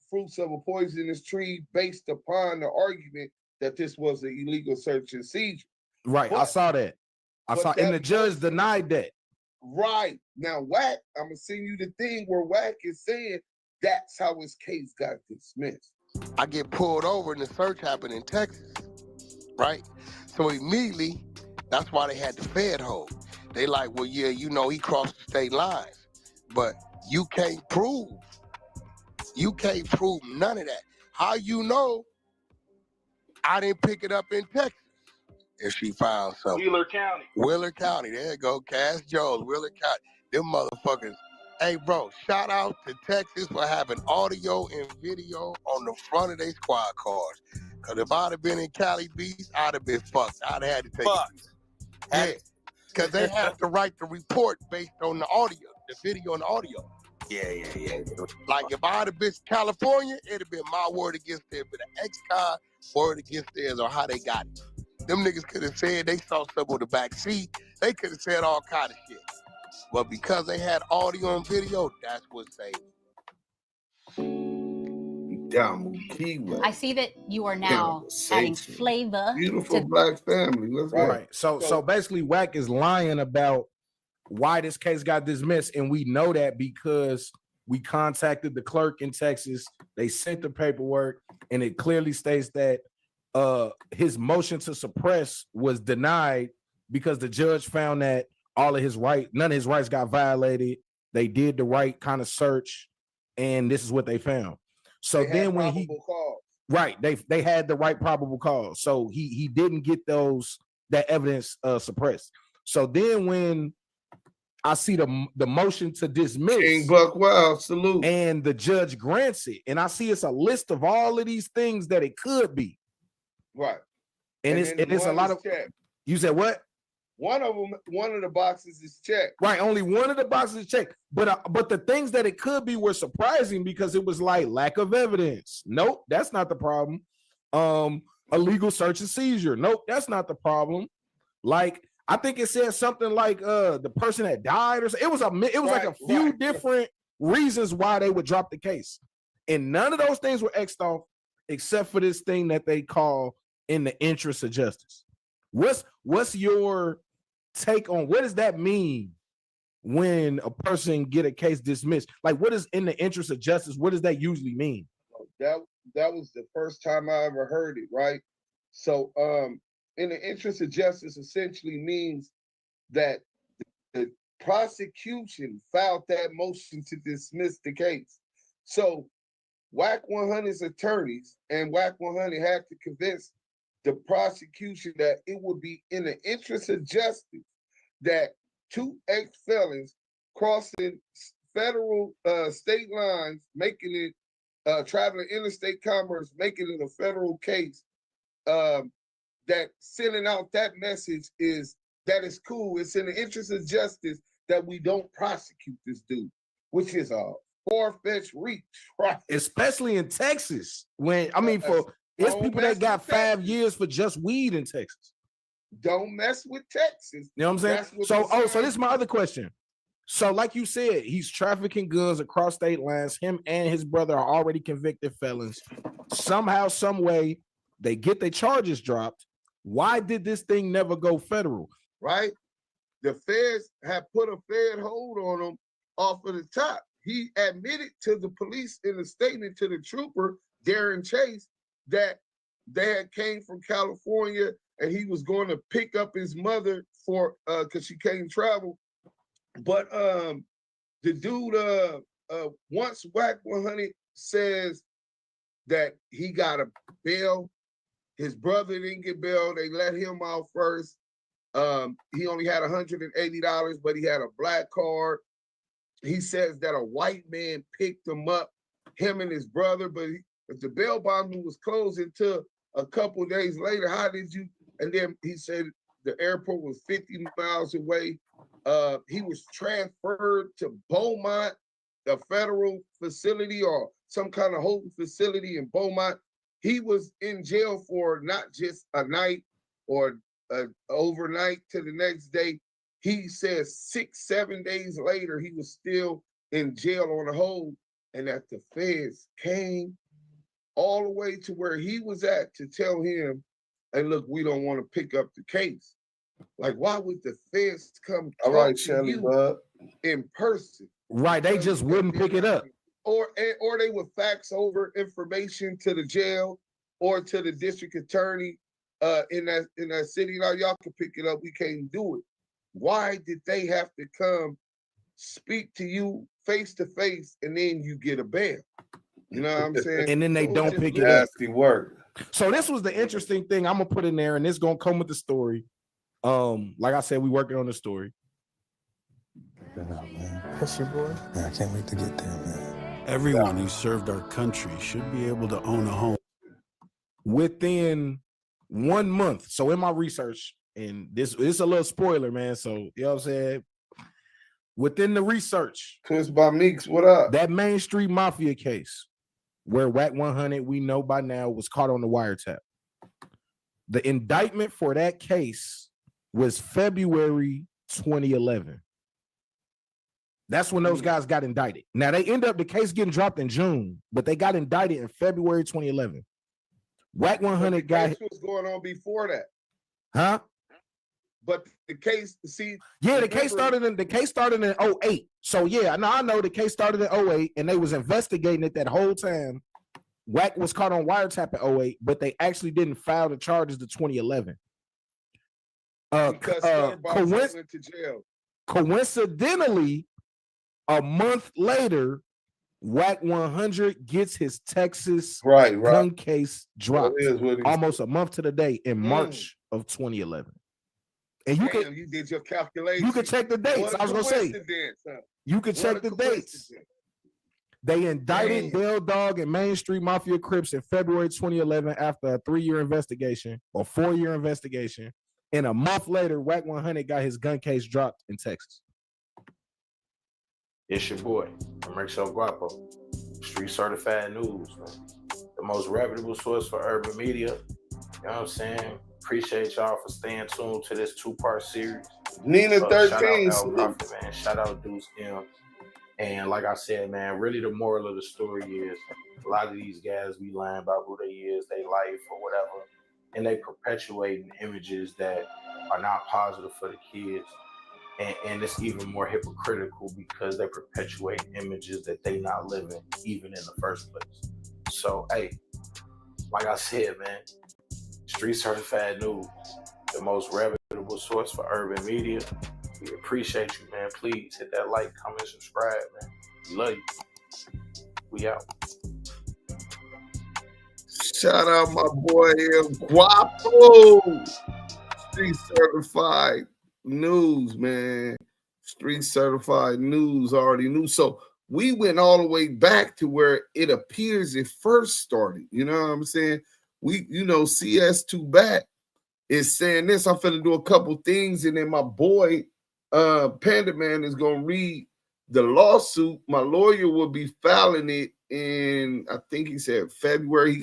fruits of a poisonous tree based upon the argument that this was an illegal search and seizure. Right, I saw that. And the judge denied that. Right. Now, WACK, I'm going to send you the thing where WACK is saying that's how his case got dismissed. I get pulled over and the search happened in Texas, right? So immediately, that's why they had the Fed hold. They like, well, yeah, you know, he crossed the state lines, but you can't prove none of that. How you know I didn't pick it up in Texas if she found something? Wheeler County, there you go, Cash Jones, Wheeler County. Them motherfuckers. Hey, bro, shout out to Texas for having audio and video on the front of their squad cars. Because if I'd have been in Cali Beach, I'd have been fucked. I'd have had to take it. Yeah. Because they have to write the report based on the audio, the video and the audio. Yeah. Like if I'd have been California, it'd have been my word against theirs, but the ex-con word against theirs or how they got it. Them niggas could have said they saw something on the back seat. They could have said all kind of shit. But because they had audio and video, that's what saved Damu, Kiwe. I see that you are now adding flavor. Beautiful black family. Let's go. Right. So basically, WACK is lying about why this case got dismissed, and we know that because we contacted the clerk in Texas. They sent the paperwork, and it clearly states that his motion to suppress was denied because the judge found that none of his rights got violated. They did the right kind of search, and this is what they found. So then when they had the right probable cause. So he didn't get that evidence suppressed. So then when I see the motion to dismiss, King Buckwell, salute, and the judge grants it, and I see it's a list of all of these things that it could be. Right. And it's a lot of checked. You said what? One of the boxes is checked. Right, only one of the boxes is checked. But the things that it could be were surprising because it was like lack of evidence. Nope, that's not the problem. Illegal search and seizure. Nope, that's not the problem. Like I think it said something like the person that died or something. It was like a few different reasons why they would drop the case. And none of those things were X'd off except for this thing that they call in the interest of justice. What's your take on what does that mean when a person get a case dismissed? Like what is in the interest of justice? What does that usually mean? That was the first time I ever heard it, right? So in the interest of justice essentially means that the prosecution filed that motion to dismiss the case. So WACK100's attorneys and WACK100 had to convince the prosecution that it would be in the interest of justice that two ex-felons crossing federal state lines, making it traveling interstate commerce, making it a federal case, that sending out that message is cool. It's in the interest of justice that we don't prosecute this dude, which is a far-fetched reach, right? Especially in Texas, it's people that got 5 years for just weed in Texas. Don't mess with Texas. You know what I'm saying? So this is my other question. So like you said, he's trafficking goods across state lines. Him and his brother are already convicted felons. Somehow, some way, they get their charges dropped. Why did this thing never go federal? Right? The feds have put a fed hold on him off of the top. He admitted to the police in a statement to the trooper, Darren Chase, that they had came from California and he was going to pick up his mother for because she can't travel. But the dude once WACK100 says that he got a bail, his brother didn't get bail, they let him out first. He only had $180, but he had a black card. He says that a white man picked him up, him and his brother, but if the bail bond was closed until a couple of days later, how did you? And then he said the airport was 50 miles away. He was transferred to Beaumont, a federal facility or some kind of holding facility in Beaumont. He was in jail for not just a night or overnight to the next day. He says 6-7 days later, he was still in jail on a hold, and that the feds came all the way to where he was at to tell him, hey, look, we don't want to pick up the case. Like, why would the feds come talk to you in person? Right, they just wouldn't pick it up. Or they would fax over information to the jail or to the district attorney in that city. Now, y'all can pick it up, we can't do it. Why did they have to come speak to you face to face and then you get a bail? You know what I'm saying? And then they don't pick it up. Nasty work. So this was the interesting thing I'm gonna put in there, and it's gonna come with the story. Like I said, we working on the story. That's your boy. Man, I can't wait to get there, man. Everyone who served our country should be able to own a home. within 1 month. So in my research, and this is a little spoiler, man. So you know what I'm saying? Within the research, Twist by Meeks, what up? That Main Street Mafia case where WACK100, we know by now, was caught on the wiretap. The indictment for that case was February 2011. That's when those guys got indicted. Now they end up the case getting dropped in June, but they got indicted in February 2011. WACK100 got was going on before that, huh? But the case, see, the case started in 08. So yeah, I know the case started in 08, and they was investigating it that whole time. WACK was caught on wiretap in 08, but they actually didn't file the charges to 2011. Because StuddaBox went to jail. Coincidentally, a month later, WACK100 gets his Texas gun case dropped almost a month to the day in March of 2011. And you did your calculation. You could check the dates. I was gonna say you could check the dates. They indicted Bell Dog and Main Street Mafia Crips in February 2011 after a 3-year investigation or 4-year investigation. And a month later, WACK100 got his gun case dropped in Texas. It's your boy, Amerixo Guapo, Street Certified News, man. The most reputable source for urban media. You know what I'm saying? Appreciate y'all for staying tuned to this 2-part series. Nina 13. Shout out Prophet, man. Shout out Duse M. And like I said, man, really the moral of the story is a lot of these guys be lying about who they is, they life or whatever, and they perpetuating images that are not positive for the kids. And it's even more hypocritical because they perpetuate images that they not living even in the first place. So, hey, like I said, man, Street Certified News, the most reputable source for urban media. We appreciate you, man. Please hit that like, comment, subscribe, man. We love you. We out. Shout out my boy Guapo. Street Certified News, man. Street Certified News already knew. So we went all the way back to where it appears it first started. You know what I'm saying? CS2 Back is saying this. I'm finna do a couple things, and then my boy Panda Man is gonna read the lawsuit. My lawyer will be filing it in, I think he said February.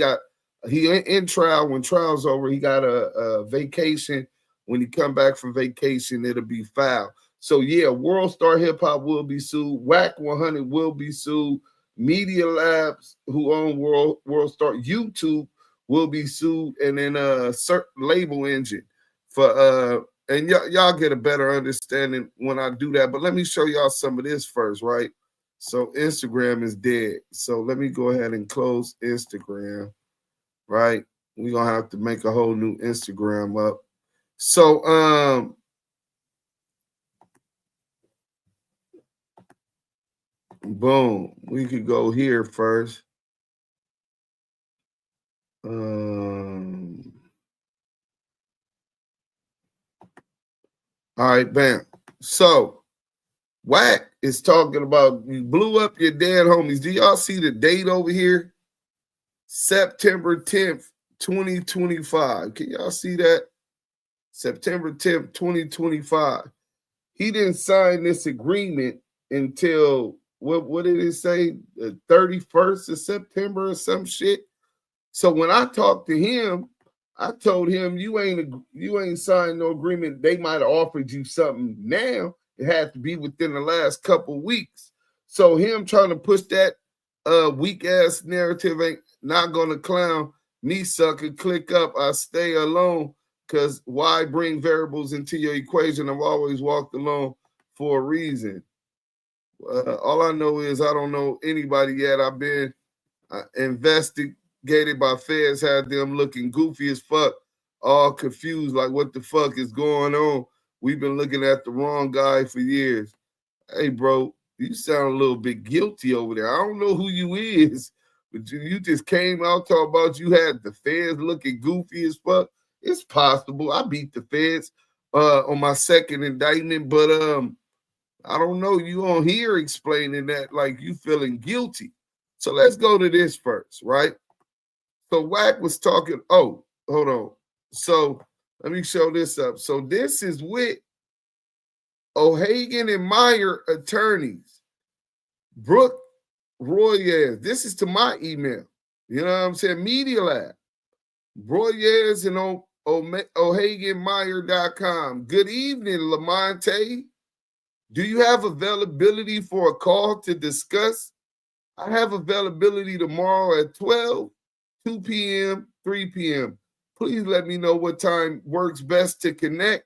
He in trial. When trial's over, he got a vacation. When he come back from vacation, it'll be filed. So yeah, Worldstarhiphop will be sued. WACK100 will be sued. MediaLab, who own Worldstar, YouTube will be sued, and then certain label engine for and y'all get a better understanding when I do that. But let me show y'all some of this first, right? So Instagram is dead. So let me go ahead and close Instagram, right? We're gonna have to make a whole new Instagram up. So boom, we could go here first. All right, bam. So WACK is talking about you blew up your dead homies. Do y'all see the date over here? September 10th, 2025. Can y'all see that? September 10th, 2025. He didn't sign this agreement until what did it say? The 31st of September or some shit. So when I talked to him, I told him you ain't signed no agreement. They might have offered you something now. It had to be within the last couple weeks. So him trying to push that weak ass narrative ain't not gonna clown me, sucker. Click up. I stay alone. Because why bring variables into your equation? I've always walked alone for a reason. All I know is I don't know anybody yet. I've been investigated by feds, had them looking goofy as fuck, all confused, like what the fuck is going on? We've been looking at the wrong guy for years. Hey, bro, you sound a little bit guilty over there. I don't know who you is, but you just came out talking about you had the feds looking goofy as fuck. It's possible. I beat the feds on my second indictment, but I don't know. You on here explaining that like you feeling guilty. So let's go to this first, right? So WACK was talking. Oh, hold on. So let me show this up. So this is with O'Hagan and Meyer attorneys. Brooke Royez. This is to my email. You know what I'm saying? MediaLab. Royez and O'HaganMeyer.com. Good evening, Lamonte. Do you have availability for a call to discuss? I have availability tomorrow at 12, 2 p.m., 3 p.m. Please let me know what time works best to connect.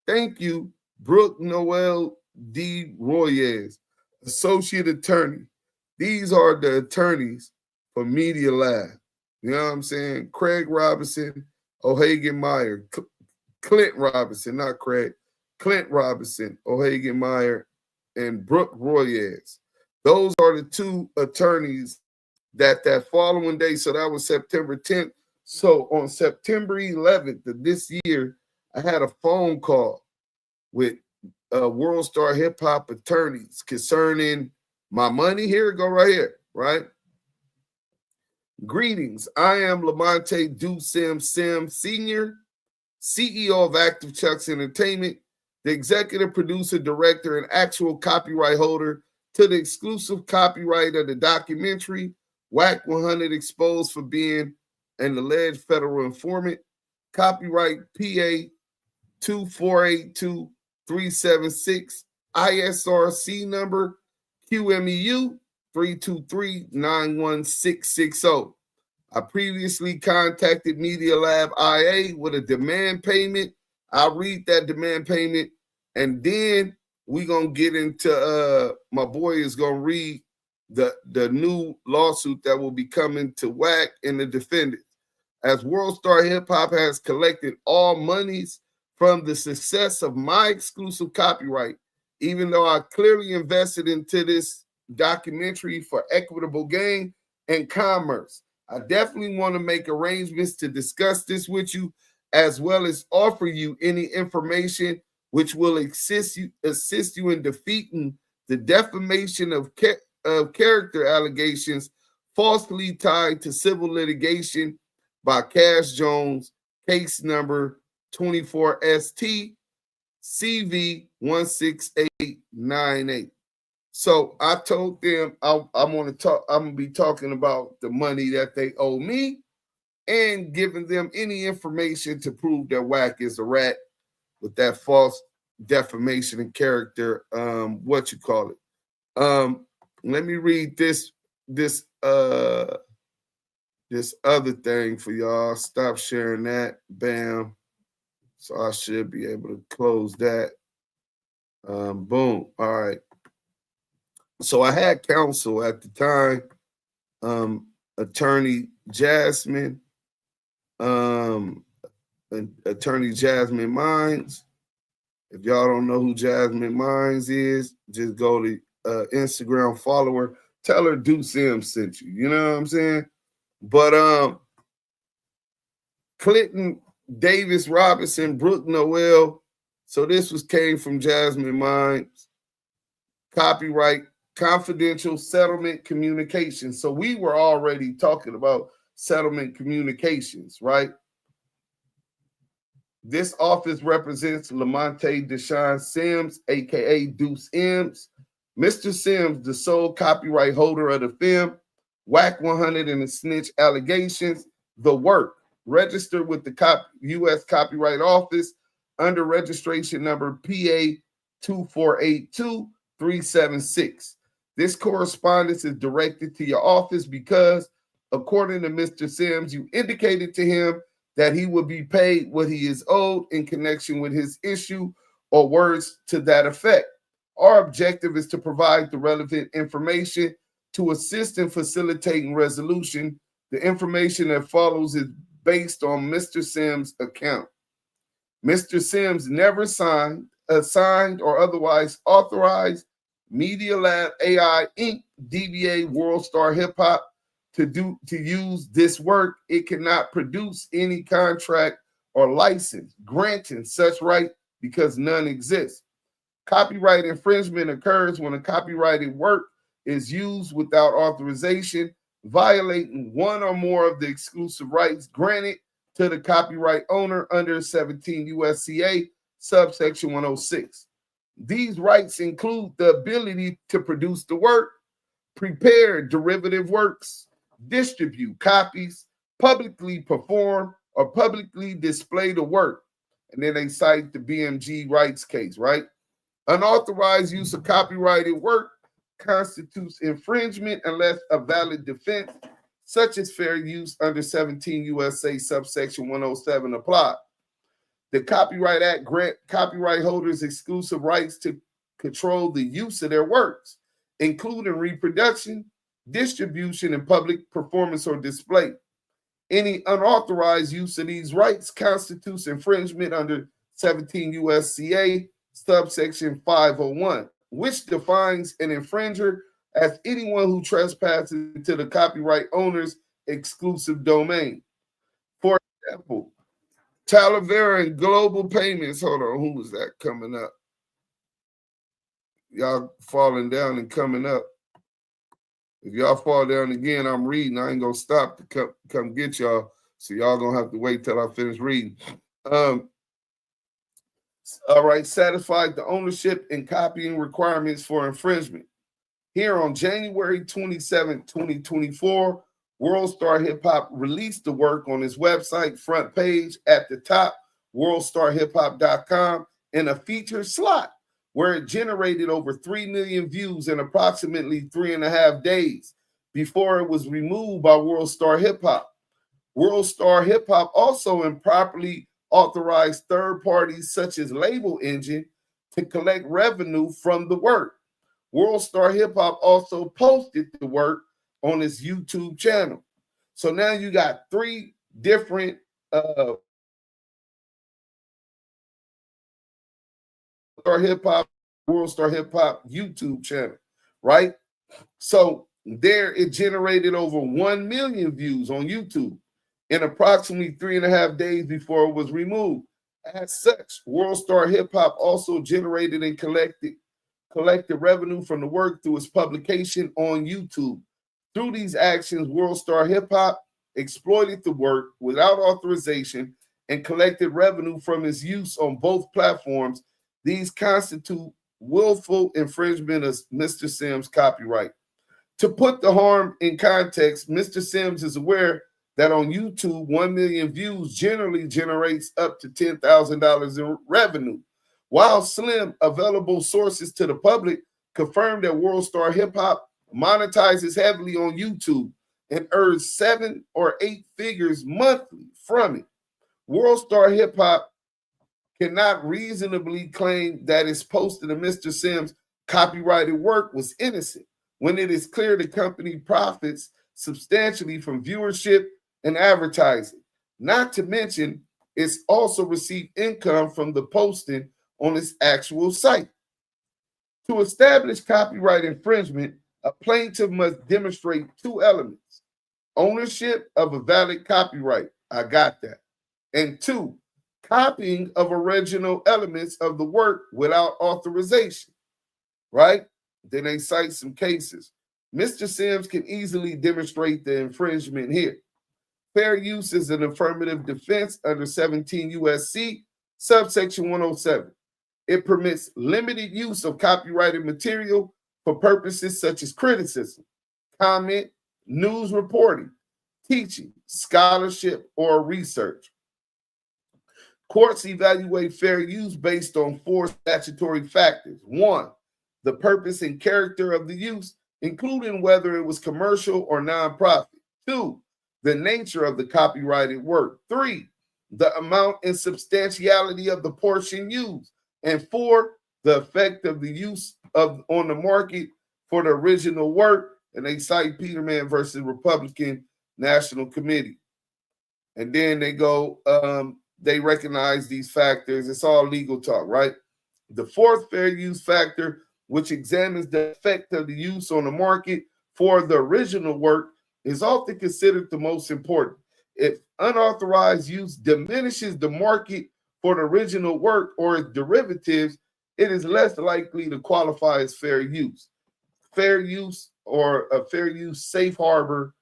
Thank you, Brooke Noel D. Royez, Associate Attorney. These are the attorneys for MediaLab. You know what I'm saying? Craig Robinson, O'Hagan Meyer, Clint Robinson, not Craig, Clint Robinson, O'Hagan Meyer, and Brooke Royez. Those are the two attorneys that following day, so that was September 10th. So on September 11th of this year, I had a phone call with Worldstarhiphop attorneys concerning my money. Here it go right here, right? Greetings. I am Lamonte Duse M Sr., CEO of ActiveChuckss Entertainment, the executive producer, director, and actual copyright holder to the exclusive copyright of the documentary WACK100 Exposed for Being an Alleged Federal Informant, copyright PA 2482376, ISRC number QMEU 323-91660. I previously contacted MediaLab IA with a demand payment. I'll read that demand payment, and then we're going to get into, my boy is going to read the new lawsuit that will be coming to WACK and the defendants. As Worldstarhiphop has collected all monies from the success of my exclusive copyright, even though I clearly invested into this documentary for equitable gain and commerce. I definitely want to make arrangements to discuss this with you, as well as offer you any information which will assist you in defeating the defamation of character allegations falsely tied to civil litigation by Cash Jones, case number 24ST CV 16898. So I told them I'm going to be talking about the money that they owe me and giving them any information to prove that WACK is a rat with that false defamation and character, let me read this other thing for y'all. Stop sharing that. Bam. So I should be able to close that. Boom. All right. So I had counsel at the time, Attorney Jasmine, Attorney Jasmine Mines. If y'all don't know who Jasmine Mines is, just go to Instagram, follow her, tell her Duse M sent you. You know what I'm saying? But Clinton Davis Robinson, Brooke Noel. So this came from Jasmine Mines. Copyright confidential settlement communications. So we were already talking about settlement communications, right? This office represents Lamonte Deshaun Sims, aka Duse M's. Mr. Sims, the sole copyright holder of the film, WACK100 and the Snitch Allegations, the work, registered with the U.S. Copyright Office under registration number PA 2482376. This correspondence is directed to your office because, according to Mr. Sims, you indicated to him that he will be paid what he is owed in connection with his issue, or words to that effect. Our objective is to provide the relevant information to assist in facilitating resolution. The information that follows is based on Mr. Sims' account. Mr. Sims never signed, assigned, or otherwise authorized MediaLab AI Inc., DBA Worldstarhiphop, to use this work. It cannot produce any contract or license granting such right because none exists. Copyright infringement occurs when a copyrighted work is used without authorization violating one or more of the exclusive rights granted to the copyright owner under 17 USCA subsection 106. These rights include the ability to produce the work, prepare derivative works, distribute copies, publicly perform, or publicly display the work. And then they cite the BMG rights case, right? Unauthorized use of copyrighted work constitutes infringement unless a valid defense, such as fair use under 17 USA subsection 107 apply. The Copyright Act grant copyright holders exclusive rights to control the use of their works, including reproduction, distribution, and public performance or display. Any unauthorized use of these rights constitutes infringement under 17 USCA subsection 501, which defines an infringer as anyone who trespasses into the copyright owner's exclusive domain. For example, Talavera and Global Payments. Hold on, who was that coming up? Y'all falling down and coming up. If y'all fall down again, I'm reading. I ain't gonna stop to come get y'all. So y'all gonna have to wait till I finish reading. All right, satisfied the ownership and copying requirements for infringement. Here on January 27, 2024, WorldStarHipHop released the work on his website front page at the top, worldstarhiphop.com, in a featured slot where it generated over 3 million views in approximately 3.5 days before it was removed by WorldStarHipHop. WorldStarHipHop also improperly authorized third parties such as Label Engine to collect revenue from the work. WorldStarHipHop also posted the work on his YouTube channel. So now you got 3 different WorldStarHipHop YouTube channel, right? So there it generated over 1 million views on YouTube in approximately 3.5 days before it was removed. As such, WorldStarHipHop also generated and collected revenue from the work through its publication on YouTube. Through these actions, WorldStarHipHop exploited the work without authorization and collected revenue from its use on both platforms. These constitute willful infringement of Mr. Sims' copyright. To put the harm in context, Mr. Sims is aware that on YouTube, 1 million views generally generates up to $10,000 in revenue. While slim available sources to the public confirm that WorldStarHipHop monetizes heavily on YouTube and earns 7 or 8 figures monthly from it, WorldStarHipHop cannot reasonably claim that its posting of Mr. Sims' copyrighted work was innocent when it is clear the company profits substantially from viewership and advertising. Not to mention, it's also received income from the posting on its actual site. To establish copyright infringement, a plaintiff must demonstrate 2 elements: ownership of a valid copyright, I got that, and 2, copying of original elements of the work without authorization, right? Then they cite some cases. Mr. Sims can easily demonstrate the infringement here. Fair use is an affirmative defense under 17 USC subsection 107. It permits limited use of copyrighted material for purposes such as criticism, comment, news reporting, teaching, scholarship, or research. Courts evaluate fair use based on 4 statutory factors. 1, the purpose and character of the use, including whether it was commercial or nonprofit. 2, the nature of the copyrighted work. 3, the amount and substantiality of the portion used. And 4, the effect of the use on the market for the original work. And they cite Peterman versus Republican National Committee. And then they go, they recognize these factors. It's all legal talk, right? The 4th fair use factor, which examines the effect of the use on the market for the original work, is often considered the most important. If unauthorized use diminishes the market for the original work or its derivatives, it is less likely to qualify as fair use. Fair use or a fair use safe harbor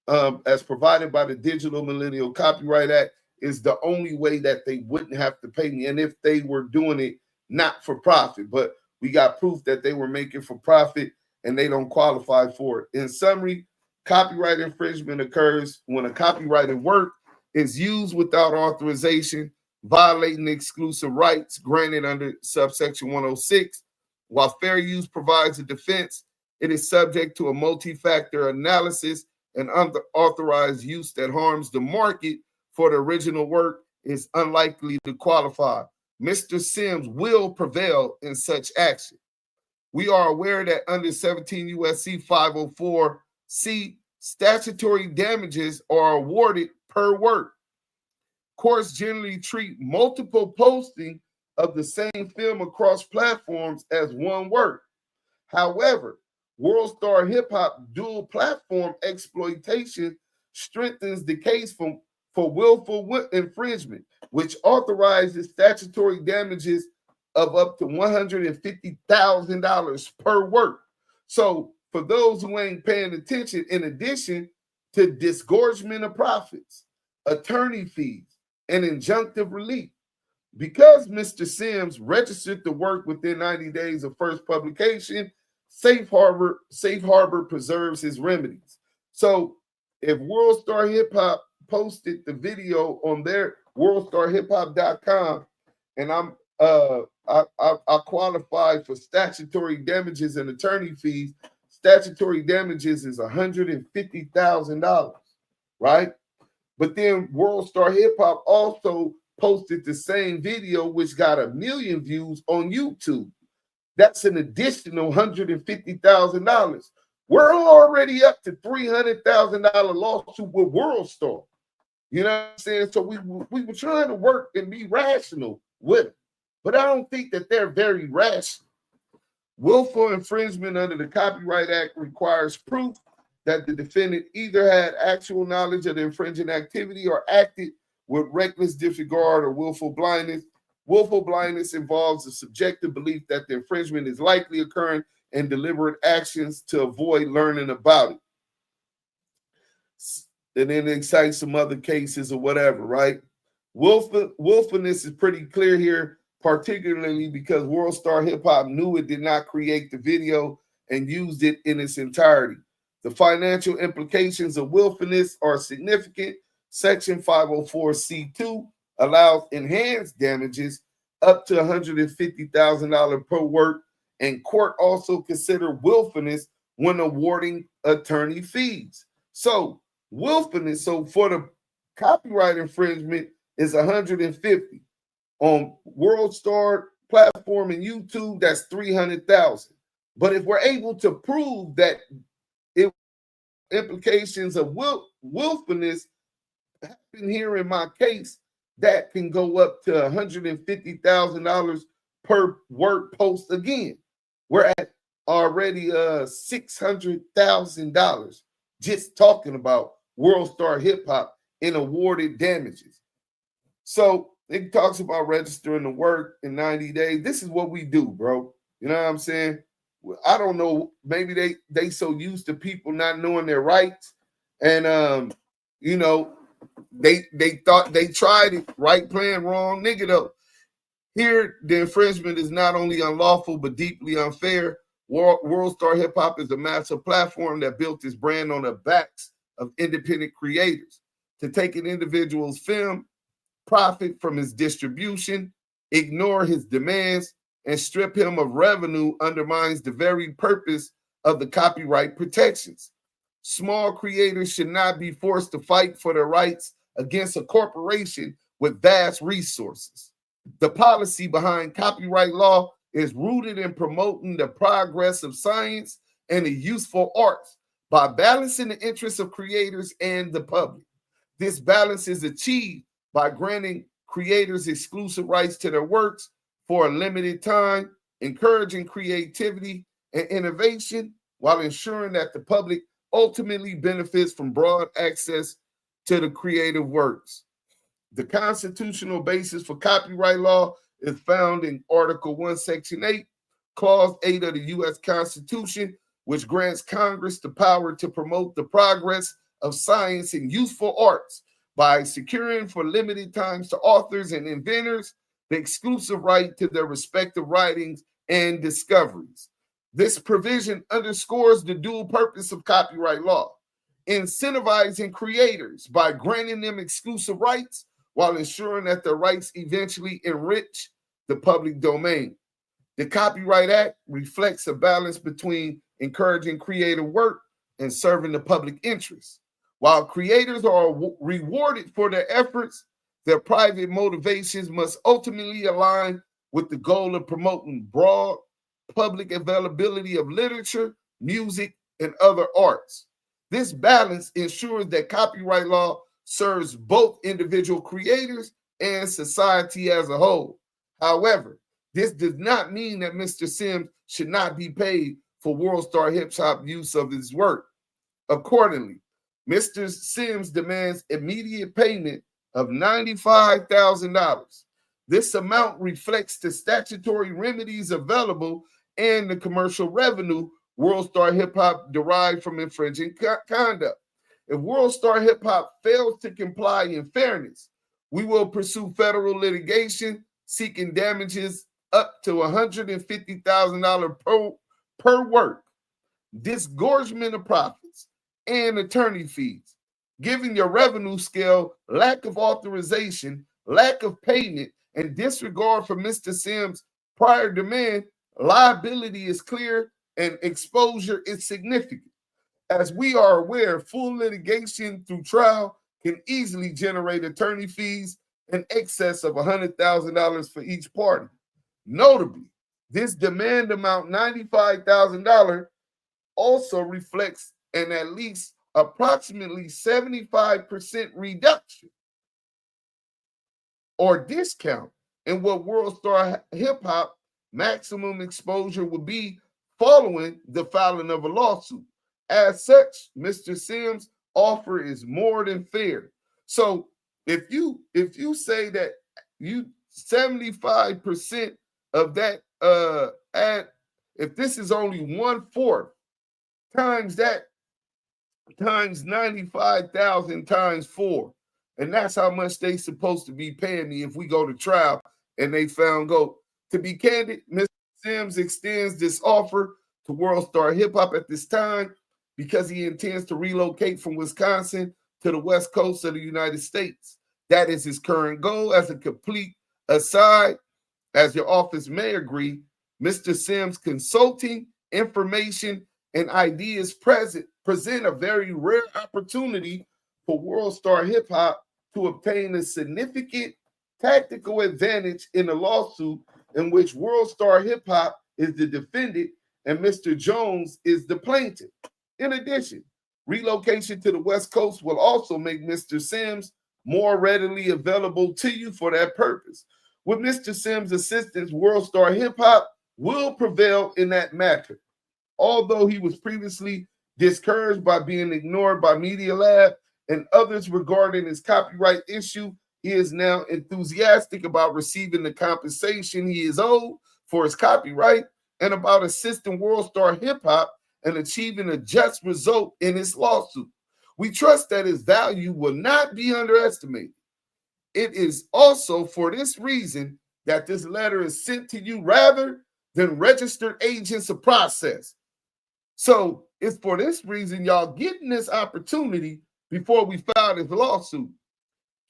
as provided by the Digital Millennial Copyright Act, is the only way that they wouldn't have to pay me. And if they were doing it not for profit, but we got proof that they were making for profit and they don't qualify for it. In summary, copyright infringement occurs when a copyrighted work is used without authorization, violating exclusive rights granted under subsection 106. While fair use provides a defense, it is subject to a multi-factor analysis, and unauthorized use that harms the market for the original work is unlikely to qualify. Mr. Sims will prevail in such action. We are aware that under 17 U.S.C. 504C, statutory damages are awarded per work. Courts generally treat multiple posting of the same film across platforms as one work. However, Worldstarhiphop dual platform exploitation strengthens the case for willful infringement, which authorizes statutory damages of up to $150,000 per work. So for those who ain't paying attention, in addition to disgorgement of profits, attorney fees, and injunctive relief, because Mr. Sims registered the work within 90 days of first publication, Safe Harbor preserves his remedies. So if Worldstarhiphop posted the video on their worldstarhiphop.com, and I qualify for statutory damages and attorney fees, statutory damages is $150,000, right? But then Worldstarhiphop also posted the same video, which got 1 million views on YouTube. That's an additional $150,000. We're already up to $300,000 lawsuit with Worldstar. You know what I'm saying? So we were trying to work and be rational with it. But I don't think that they're very rational. Willful infringement under the Copyright Act requires proof that the defendant either had actual knowledge of the infringing activity or acted with reckless disregard or willful blindness. Willful blindness involves the subjective belief that the infringement is likely occurring and deliberate actions to avoid learning about it. And then they cite some other cases or whatever, right? Willfulness is pretty clear here, particularly because Worldstarhiphop knew it did not create the video and used it in its entirety. The financial implications of willfulness are significant. Section 504C2 allows enhanced damages up to $150,000 per work, and court also consider willfulness when awarding attorney fees. So willfulness, so for the copyright infringement is $150,000. On Worldstar platform and YouTube, that's $300,000. But if we're able to prove that it implications of willfulness happen here in my case, that can go up to $150,000 per work post again. We're at already $600,000 just talking about Worldstarhiphop in awarded damages. So it talks about registering the work in 90 days. This is what we do, bro. You know what I'm saying? I don't know. Maybe they so used to people not knowing their rights, and you know, they thought they tried it, right playing wrong nigga though. Here, the infringement is not only unlawful but deeply unfair. Worldstarhiphop is a massive platform that built its brand on the backs of independent creators. To take an individual's film, profit from his distribution, ignore his demands, and strip him of revenue undermines the very purpose of the copyright protections. Small creators should not be forced to fight for their rights against a corporation with vast resources. The policy behind copyright law is rooted in promoting the progress of science and the useful arts by balancing the interests of creators and the public. This balance is achieved by granting creators exclusive rights to their works for a limited time, encouraging creativity and innovation while ensuring that the public ultimately benefits from broad access to the creative works. The constitutional basis for copyright law is found in Article 1, Section 8, Clause 8 of the U.S. Constitution, which grants Congress the power to promote the progress of science and useful arts by securing for limited times to authors and inventors the exclusive right to their respective writings and discoveries. This provision underscores the dual purpose of copyright law, incentivizing creators by granting them exclusive rights while ensuring that their rights eventually enrich the public domain. The Copyright Act reflects a balance between encouraging creative work and serving the public interest. While creators are rewarded for their efforts, their private motivations must ultimately align with the goal of promoting broad public availability of literature, music, and other arts. This balance ensures that copyright law serves both individual creators and society as a whole. However, this does not mean that Mr. Sims should not be paid for Worldstarhiphop use of his work. Accordingly, Mr. Sims demands immediate payment of $95,000. This amount reflects the statutory remedies available and the commercial revenue Worldstarhiphop derived from infringing conduct. If Worldstarhiphop fails to comply in fairness, we will pursue federal litigation seeking damages up to $150,000 per work, disgorgement of profits, and attorney fees. Given your revenue scale, lack of authorization, lack of payment, and disregard for Mr. Sims' prior demand, liability is clear and exposure is significant. As we are aware, full litigation through trial can easily generate attorney fees in excess of $100,000 for each party. Notably, this demand amount, $95,000, also reflects an at least approximately 75% reduction or discount in what Worldstarhiphop maximum exposure would be following the filing of a lawsuit. As such, Mr. Sims' offer is more than fair. So if you say that you 75% of that if this is only 1/4 times that times 95,000 times 4, and that's how much they supposed to be paying me if we go to trial and they found gold. To be candid, Mr. Sims extends this offer to Worldstarhiphop at this time because he intends to relocate from Wisconsin to the West Coast of the United States. That is his current goal. As a complete aside, as your office may agree, Mr. Sims' consulting, information, and ideas present a very rare opportunity for Worldstarhiphop to obtain a significant tactical advantage in a lawsuit in which Worldstarhiphop is the defendant and Mr. Jones is the plaintiff. In addition, relocation to the West Coast will also make Mr. Sims more readily available to you for that purpose. With Mr. Sims' assistance, Worldstarhiphop will prevail in that matter. Although he was previously discouraged by being ignored by MediaLab and others regarding his copyright issue, he is now enthusiastic about receiving the compensation he is owed for his copyright and about assisting Worldstarhiphop and achieving a just result in his lawsuit. We trust that his value will not be underestimated. It is also for this reason that this letter is sent to you rather than registered agents of process. So it's for this reason y'all getting this opportunity before we file this lawsuit.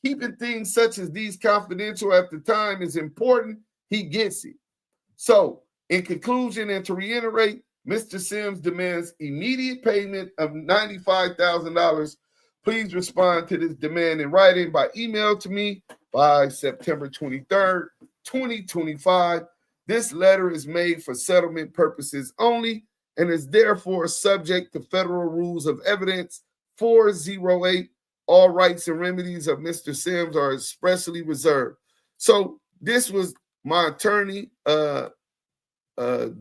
Keeping things such as these confidential at the time is important. He gets it. So in conclusion and to reiterate, Mr. Sims demands immediate payment of $95,000. Please respond to this demand in writing by email to me by September 23rd, 2025. This letter is made for settlement purposes only and is therefore subject to federal rules of evidence 408. All rights and remedies of Mr. Sims are expressly reserved. So this was my attorney,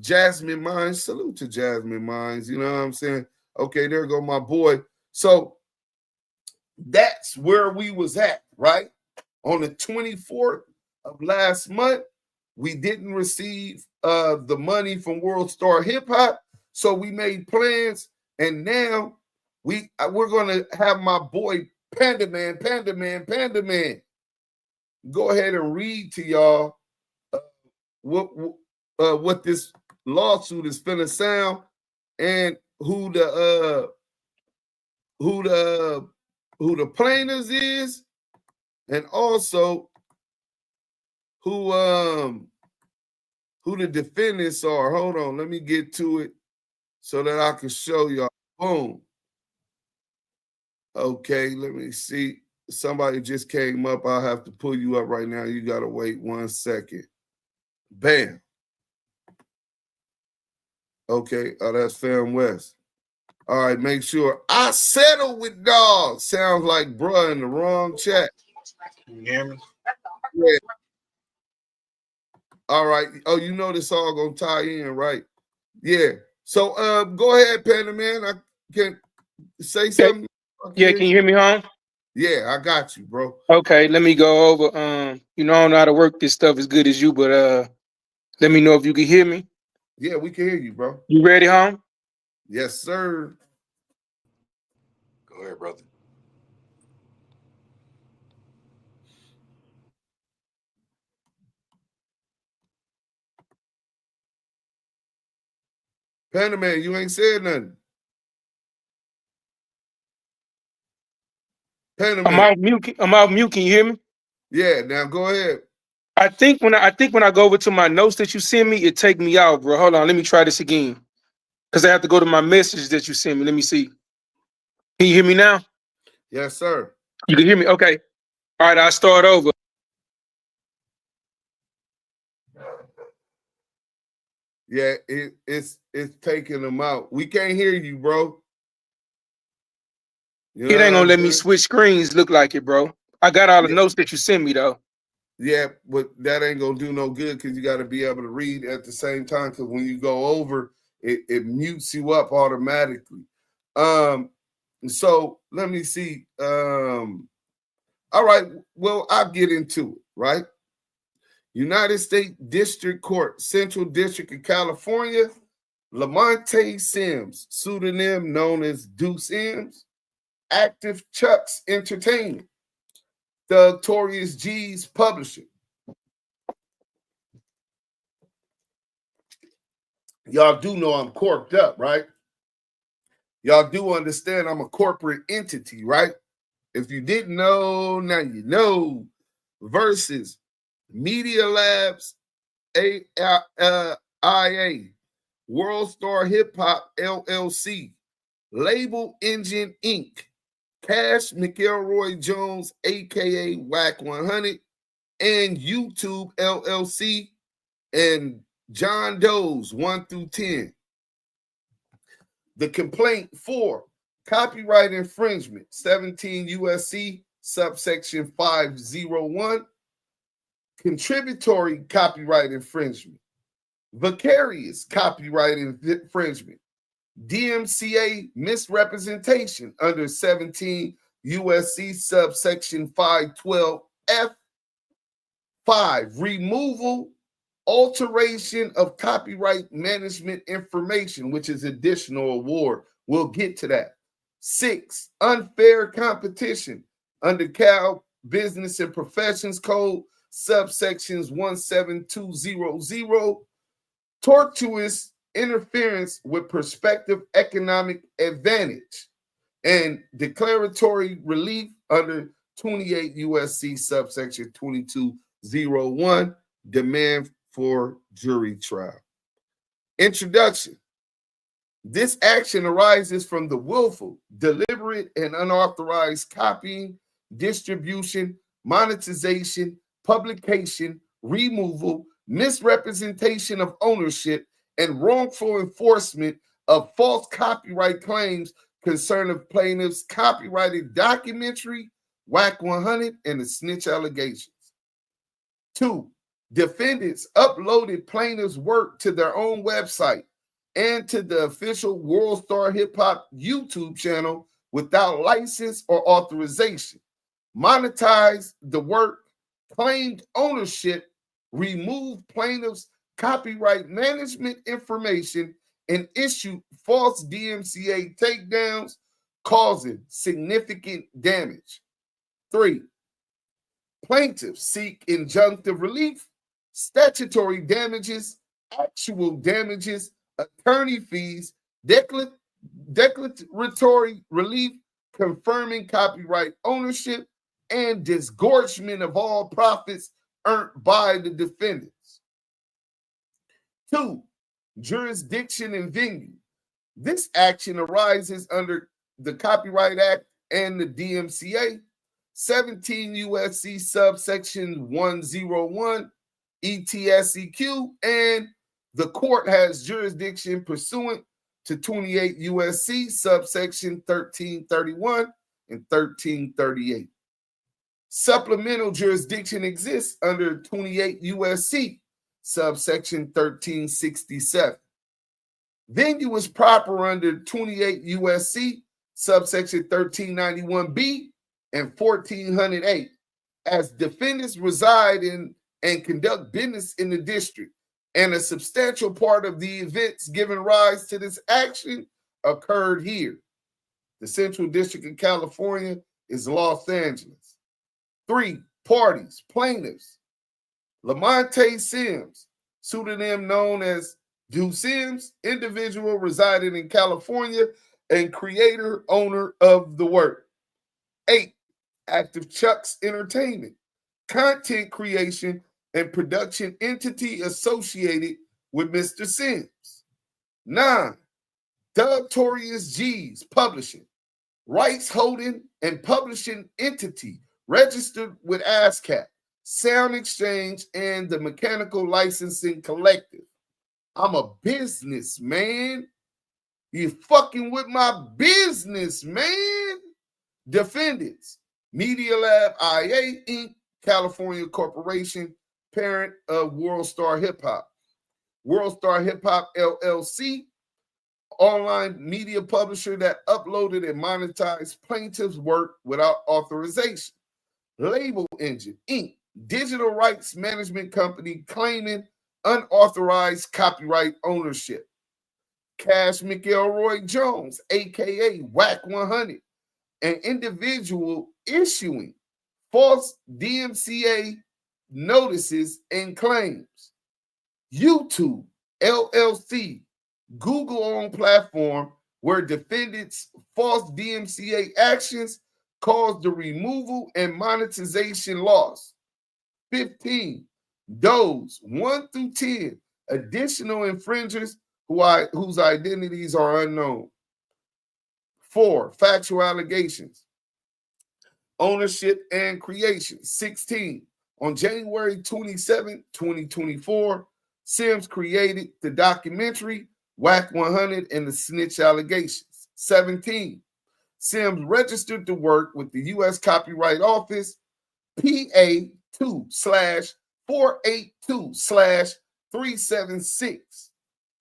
Jasmine Mines. Salute to Jasmine Mines. You know what I'm saying? Okay, there go my boy. So that's where we was at, right? On the 24th of last month, we didn't receive the money from Worldstarhiphop, so we made plans, and now we're gonna have my boy Panda Man go ahead and read to y'all what this lawsuit is finna sound and who the plaintiffs is, and also who the defendants are. Hold on, let me get to it so that I can show y'all. Boom. Okay, let me see. Somebody just came up. I'll have to pull you up right now. You gotta wait 1 second. Bam. Okay, oh, that's Fam West. All right, make sure I settle with dog. Sounds like bruh in the wrong chat. Can you hear me? Yeah. All right. Oh, you know this all gonna tie in, right? Yeah. So go ahead, Panda Man. I can say something. Yeah, can you hear me, home? Yeah, I got you, bro. Okay, let me go over. You know, I don't know how to work this stuff as good as you, but let me know if you can hear me. Yeah, we can hear you, bro. You ready, home? Yes, sir. Go ahead, brother. Panda Man, you ain't said nothing. Panda Man. I'm off mute. Can you hear me? Yeah, now go ahead. I think when I go over to my notes that you send me, it take me out, bro. Hold on, let me try this again. Because I have to go to my message that you sent me. Let me see. Can you hear me now? Yes, sir. You can hear me? Okay. All right, I'll start over. Yeah, it's taking them out. We can't hear you, bro. You know it ain't gonna let me switch screens. Look like it, bro. I got all the notes that you sent me though. Yeah, but that ain't gonna do no good because you got to be able to read at the same time. Because when you go over, it mutes you up automatically. So let me see. All right, well, I'll get into it. Right, United States District Court, Central District of California. Lamonte Sims, pseudonym known as Duse M, ActiveChuckss Entertainment, Notorious B.I.G's publisher. Y'all do know I'm corked up, right? Y'all do understand I'm a corporate entity, right? If you didn't know, now you know. Versus MediaLab AI, Worldstarhiphop LLC, Label Engine Inc., Cash McElroy Jones, aka WACK100, and YouTube LLC, and John Doe's 1 through 10. The complaint for copyright infringement, 17 USC subsection 501, contributory copyright infringement, vicarious copyright infringement, DMCA misrepresentation under 17 USC subsection 512 F5, removal, alteration of copyright management information, which is additional award. We'll get to that. 6, unfair competition under Cal Business and Professions Code subsections 17200, tortuous interference with prospective economic advantage, and declaratory relief under 28 USC subsection 2201, demand for jury trial. Introduction. This action arises from the willful, deliberate, and unauthorized copying, distribution, monetization, publication, removal, misrepresentation of ownership, and wrongful enforcement of false copyright claims concerning plaintiffs' copyrighted documentary, WACK100, and the Snitch Allegations. 2, defendants uploaded plaintiffs' work to their own website and to the official Worldstarhiphop YouTube channel without license or authorization, monetized the work, claimed ownership, removed plaintiffs' copyright management information, and issued false DMCA takedowns, causing significant damage. 3, plaintiffs seek injunctive relief, statutory damages, actual damages, attorney fees, declaratory relief, confirming copyright ownership, and disgorgement of all profits earned by the defendants. 2, jurisdiction and venue. This action arises under the Copyright Act and the DMCA, 17 U.S.C. subsection 101 ETSEQ, and the court has jurisdiction pursuant to 28 U.S.C. subsection 1331 and 1338. Supplemental jurisdiction exists under 28 U.S.C. subsection 1367. Venue is proper under 28 U.S.C. subsection 1391B and 1408, as defendants reside in and conduct business in the district, and a substantial part of the events giving rise to this action occurred here. The Central District of California is Los Angeles. 3, parties, plaintiffs. Lamonte Sims, pseudonym known as Duse M, individual residing in California and creator, owner of the work. 8, ActiveChuckss Entertainment, content creation and production entity associated with Mr. Sims. 9, Notorious B.I.G Publishing, rights holding and publishing entity registered with ASCAP, Sound Exchange, and the Mechanical Licensing Collective. I'm a business, man. You fucking with my business, man. Defendants, MediaLab AI, Inc., California Corporation, parent of WorldstarHipHop. WorldstarHipHop, LLC, online media publisher that uploaded and monetized plaintiffs' work without authorization. Label Engine, Inc., digital rights management company claiming unauthorized copyright ownership. Cash McElroy Jones, a.k.a. WACK100, an individual issuing false DMCA notices and claims. YouTube, LLC, Google-owned platform where defendants' false DMCA actions caused the removal and monetization loss. 15, those 1 through 10 additional infringers whose identities are unknown. 4, factual allegations, ownership and creation. 16, on January 27, 2024, Sims created the documentary WACK100 and the Snitch Allegations. 17, Sims registered the work with the U.S. Copyright Office, PA 2/482/376.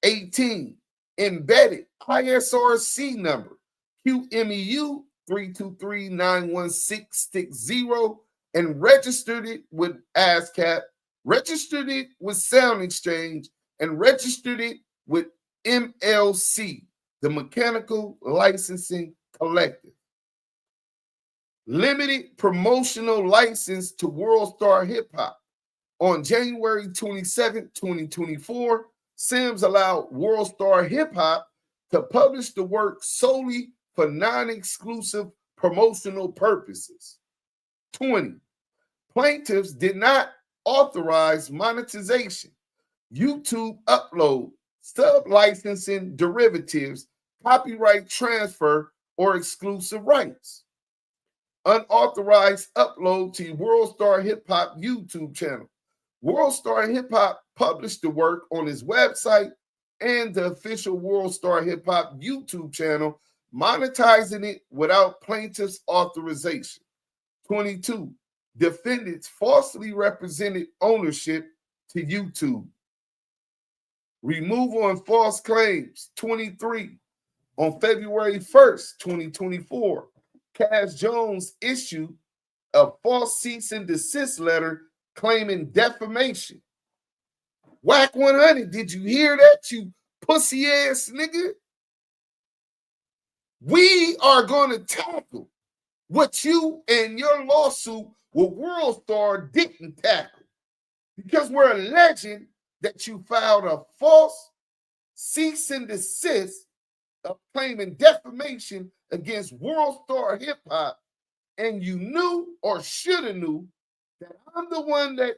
18, embedded ISRC number QMEU 323-91660 and registered it with ASCAP, registered it with Sound Exchange, and registered it with MLC, the Mechanical Licensing Collective. Limited promotional license to WorldstarHipHop. On January 27, 2024, Sims allowed WorldstarHipHop to publish the work solely for non-exclusive promotional purposes. 20, plaintiffs did not authorize monetization, YouTube upload, sub-licensing derivatives, copyright transfer, or exclusive rights. Unauthorized upload to WorldstarHipHop YouTube channel. WorldstarHipHop published the work on his website and the official WorldstarHipHop YouTube channel, monetizing it without plaintiff's authorization. 22, defendants falsely represented ownership to YouTube. Removal and false claims. 23, on February 1st, 2024, Cash Jones issued a false cease and desist letter claiming defamation. WACK100, did you hear that, you pussy ass nigga? We are going to tackle what you and your lawsuit with WorldStar didn't tackle, because we're alleging that you filed a false cease and desist of claiming defamation against Worldstarhiphop, and you knew or should have knew that I'm the one that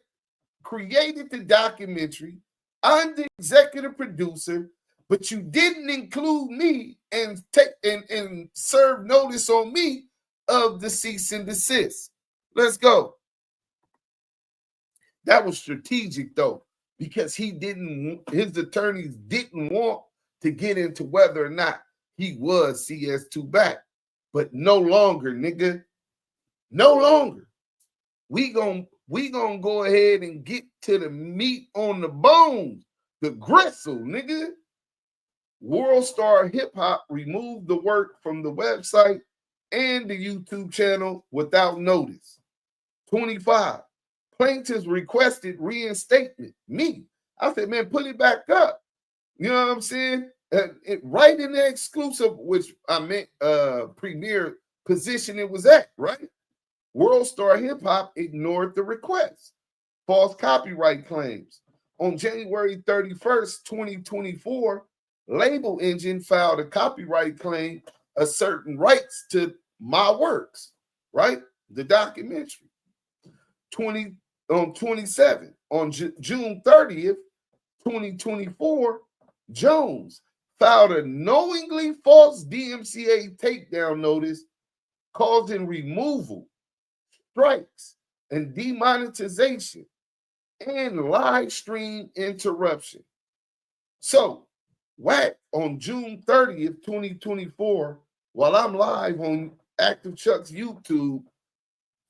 created the documentary. I'm the executive producer, but you didn't include me and serve notice on me of the cease and desist. Let's go. That was strategic though, because his attorneys didn't want to get into whether or not he was CS2 Back. But no longer, nigga. No longer. We gonna go ahead and get to the meat on the bones, the gristle, nigga. Worldstarhiphop removed the work from the website and the YouTube channel without notice. 25. Plaintiffs requested reinstatement. Me. I said, man, put it back up. You know what I'm saying? Right in the exclusive, which I meant premier position it was at, right? Worldstarhiphop ignored the request. False copyright claims. On January 31st, 2024, Label Engine filed a copyright claim asserting rights to my works, right? The documentary. 27. On June 30th, 2024, Jones filed a knowingly false DMCA takedown notice causing removal, strikes, and demonetization and live stream interruption. So, WACK on June 30th, 2024, while I'm live on ActiveChuckss YouTube,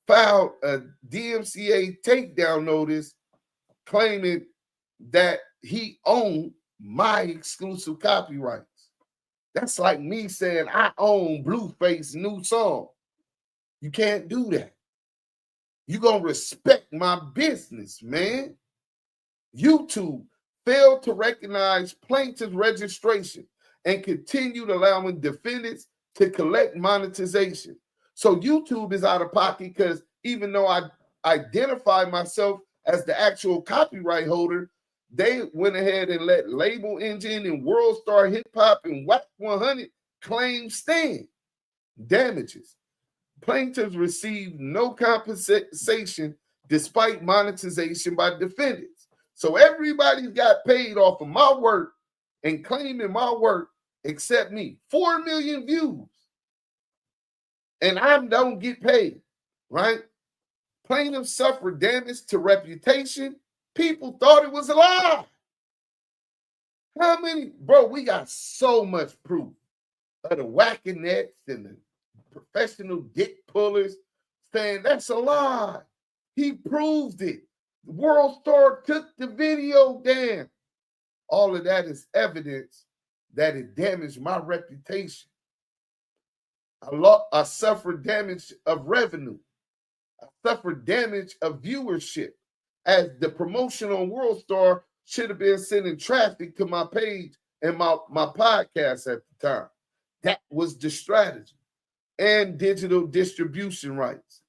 filed a DMCA takedown notice claiming that he owned my exclusive copyrights. That's like me saying I own Blueface's new song. You can't do that. You're going to respect my business, man. YouTube failed to recognize plaintiff's registration and continued allowing defendants to collect monetization. So YouTube is out of pocket because even though I identify myself as the actual copyright holder, they went ahead and let Label Engine and Worldstarhiphop and WACK100 claims stand. Damages. Plaintiffs received no compensation despite monetization by defendants. So everybody's got paid off of my work and claiming my work except me. 4 million views. And I don't get paid, right? Plaintiffs suffered damage to reputation. People thought it was a lie. How many? Bro, we got so much proof of the whacking nets and the professional dick pullers saying that's a lie. He proved it. WorldStar took the video down. All of that is evidence that it damaged my reputation. I suffered damage of revenue. I suffered damage of viewership, as the promotion on WorldStar should have been sending traffic to my page and my podcast at the time. That was the strategy. And digital distribution rights.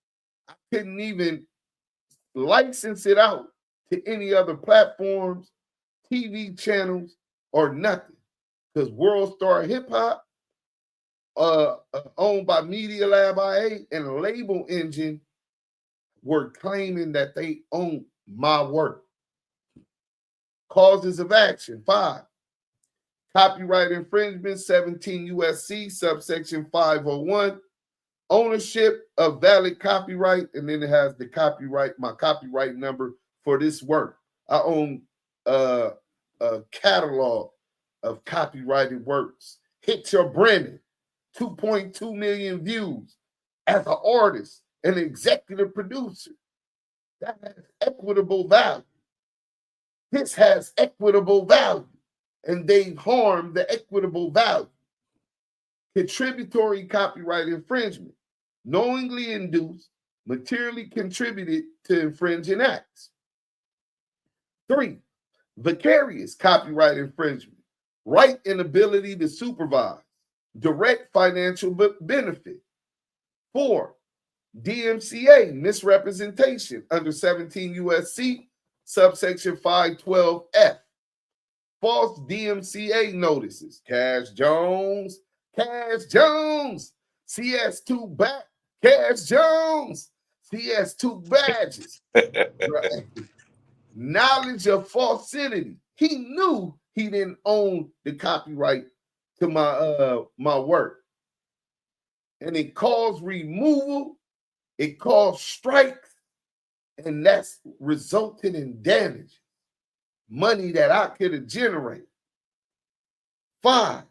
I couldn't even license it out to any other platforms, TV channels, or nothing. Because Worldstarhiphop, owned by MediaLab IA and Label Engine, were claiming that they own my work. Causes of action. 5. Copyright infringement, 17 USC, subsection 501. Ownership of valid copyright, and then it has the copyright, my copyright number for this work. I own a catalog of copyrighted works. Hit Your Brennan, 2.2 million views as an artist and executive producer. That has equitable value. This has equitable value, and they've harmed the equitable value. Contributory copyright infringement, knowingly induced, materially contributed to infringing acts. 3, vicarious copyright infringement, right and ability to supervise. direct financial benefit. 4, DMCA, misrepresentation under 17 USC, subsection 512F. False DMCA notices. Cash Jones, CS2 Back, Cash Jones, CS2 badges. Right. Knowledge of falsity. He knew he didn't own the copyright to my work. And it caused removal, it caused strikes, and that's resulted in damage. Money that I could have generated. 5,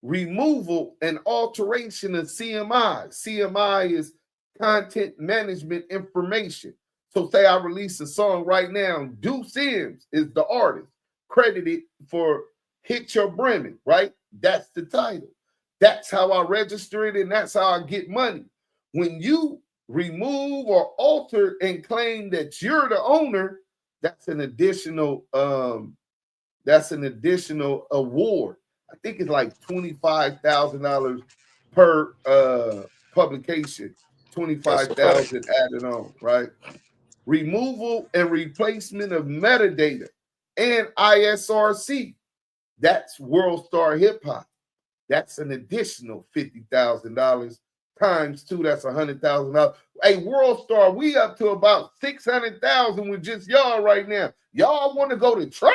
removal and alteration of CMI. CMI is content management information. So say I release a song right now, Duse M is the artist credited for Hit Your Bremen, right? That's the title. That's how I register it, and that's how I get money. When you remove or alter and claim that you're the owner, that's an additional award. I think it's like $25,000 per publication, 25,000 added on, right? Removal and replacement of metadata and ISRC. That's Worldstarhiphop. That's an additional $50,000 times 2. That's $100,000. Hey, Worldstar, we up to about 600,000 with just y'all right now. Y'all want to go to trial?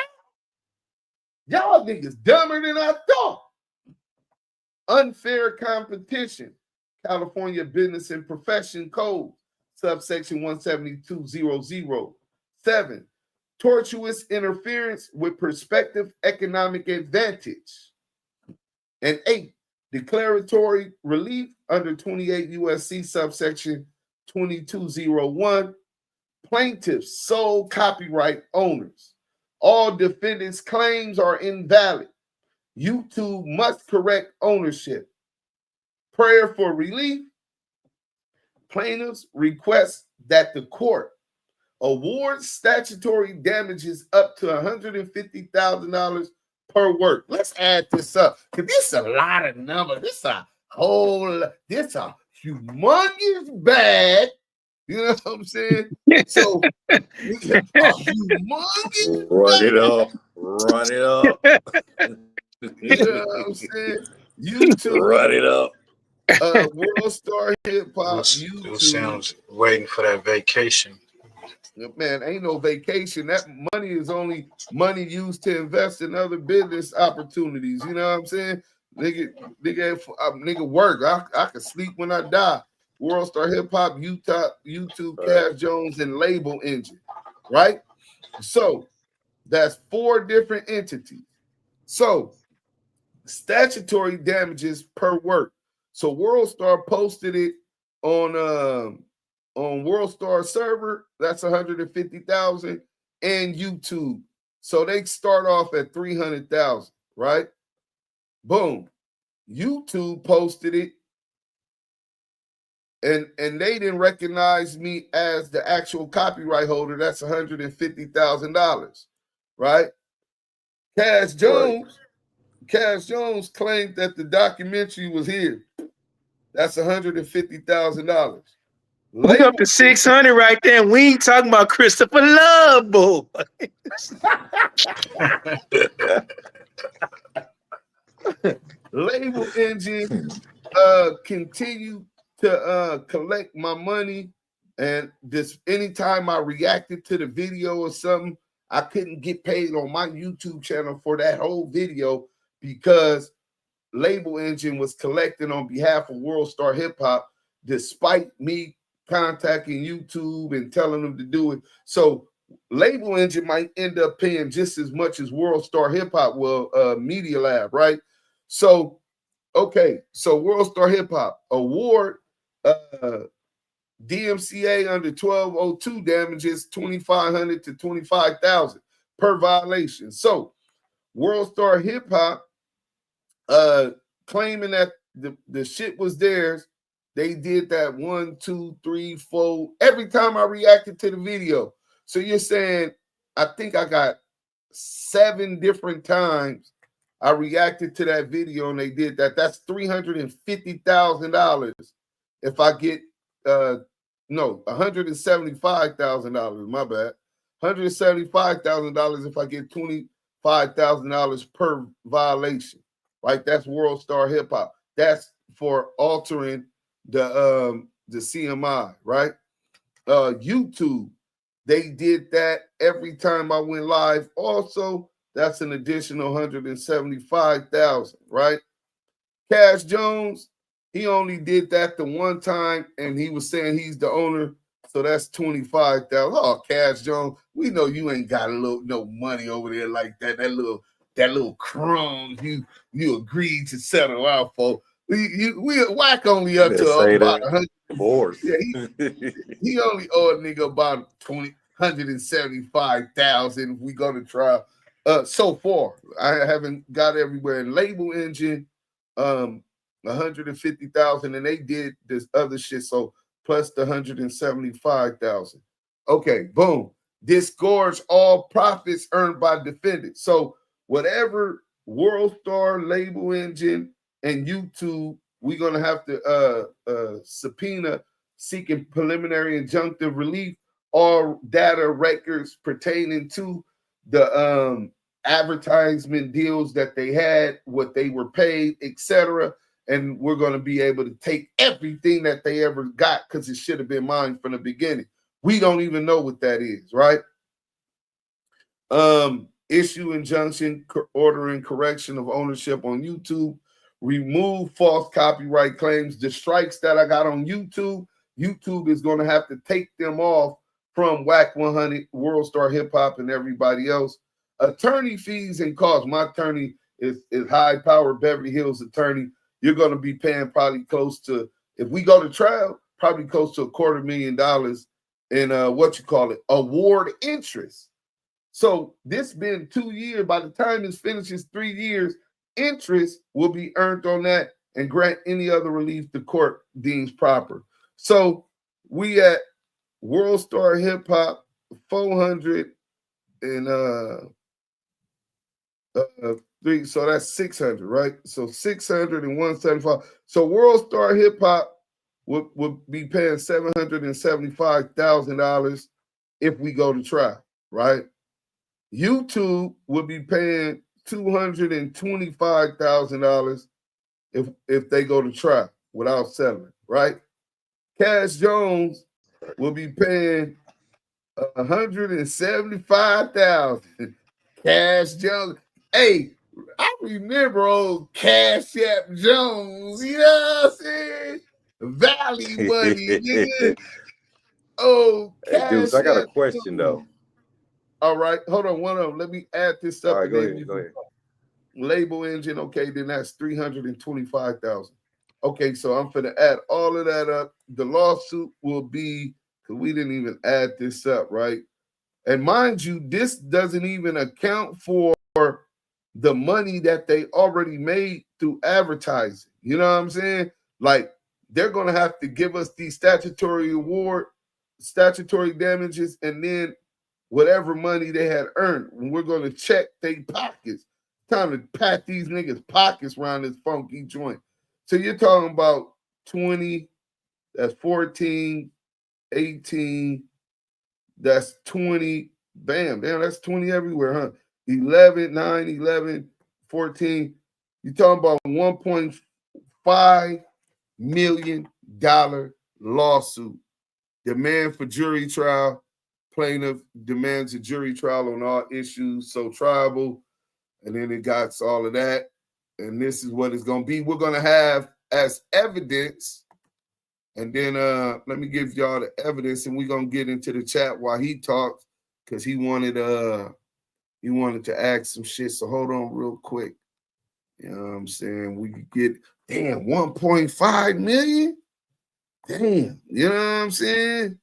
Y'all niggas dumber than I thought. Unfair competition. California Business and Profession Code, subsection 172.00. 7, tortuous interference with prospective economic advantage. And 8, declaratory relief under 28 USC subsection 2201. Plaintiffs, sole copyright owners. All defendants' claims are invalid. YouTube must correct ownership. Prayer for relief. Plaintiffs request that the court awards statutory damages up to $150,000 per work. Let's add this up, because this is a lot of numbers. This a humongous bag. You know what I'm saying? So a humongous run it up. You know what I'm saying? YouTube, run it up. Worldstar Hip Hop, YouTube. Sounds waiting for that vacation. Man, ain't no vacation. That money is only money used to invest in other business opportunities. You know what I'm saying? Nigga work. I can sleep when I die. Worldstar Hip Hop, YouTube, Cash Jones, and Label Engine, right? So that's 4 different entities. So statutory damages per work. So Worldstar posted it on Worldstar server. That's 150,000, and YouTube. So they start off at 300,000, right? Boom. YouTube posted it. And they didn't recognize me as the actual copyright holder. That's $150,000, right? Cash Jones claimed that the documentary was here. That's $150,000. We up to 600 right there. We ain't talking about Christopher Love, boy. Label Engine continue to collect my money, and this anytime I reacted to the video or something, I couldn't get paid on my YouTube channel for that whole video because Label Engine was collecting on behalf of Worldstar Hip Hop, despite me contacting YouTube and telling them to do it. So Label Engine might end up paying just as much as Worldstar Hip Hop will, MediaLab, right? So, okay, so Worldstar Hip Hop award DMCA under 1202 damages $2,500 to $25,000 per violation. So Worldstar Hip Hop claiming that the shit was theirs. They did that 1, 2, 3, 4 every time I reacted to the video. So you're saying I think I got 7 different times I reacted to that video and they did that. That's $350,000 if I get no, $175,000. My bad. $175,000 if I get $25,000 per violation. Right? That's Worldstarhiphop. That's for altering the CMI, right? YouTube, they did that every time I went live. Also, that's an additional $175,000, right? Cash Jones, he only did that the one time, and he was saying he's the owner, so that's $25,000. Oh, Cash Jones, we know you ain't got no money over there like that. That little crumbs you agreed to settle out for. We whack only up to about 100. Yeah, he only owe a nigga about $175,000 if we go to trial. So far, I haven't got everywhere. In Label Engine, $150,000, and they did this other shit. So plus the $175,000. Okay, boom. Disgorge all profits earned by defendants. So whatever WorldStar, Label Engine, and YouTube, we're gonna have to subpoena seeking preliminary injunctive relief, all data records pertaining to the advertisement deals that they had, what they were paid, etc. And we're gonna be able to take everything that they ever got because it should have been mine from the beginning. We don't even know what that is, right? Issue injunction ordering correction of ownership on YouTube. Remove false copyright claims. The strikes that I got on YouTube, YouTube is going to have to take them off from WACK100, Worldstarhiphop, and everybody else. Attorney fees and costs. My attorney is high power Beverly Hills attorney. You're going to be paying probably close to, if we go to trial, probably close to $250,000 in award interest. So this been 2 years. By the time it finishes 3 years, interest will be earned on that and grant any other relief the court deems proper. So we at Worldstarhiphop 400 and 3, so that's 600, right? So 600 and 175. So Worldstarhiphop would be paying $775,000 if we go to trial, right? YouTube would be paying $225,000 if they go to trial without settling, right? Cash Jones will be paying $175,000. Cash Jones, hey, I remember old Cash App Jones. You know what I'm saying? Valley money, nigga. Oh, Cash Deuce, I got a App question though. All right, hold on, one of them. Let me add this up. All right, go ahead. Label Engine, okay, then that's $325,000. Okay, so I'm finna add all of that up. The lawsuit will be, because we didn't even add this up, right? And mind you, this doesn't even account for the money that they already made through advertising. You know what I'm saying? Like, they're gonna have to give us these statutory damages, and then whatever money they had earned. When we're gonna check their pockets. Time to pat these niggas' pockets around this funky joint. So you're talking about 20, that's 14, 18, that's 20, damn, that's 20 everywhere, huh? 11, 9, 11, 14. You're talking about $1.5 million lawsuit. Demand for jury trial. Plaintiff demands a jury trial on all issues, so tribal. And then it got all of that. And this is what it's going to be. We're going to have as evidence. And then let me give y'all the evidence, and we're going to get into the chat while he talks, because he wanted to ask some shit. So hold on real quick. You know what I'm saying? We could get, damn, 1.5 million? Damn, you know what I'm saying?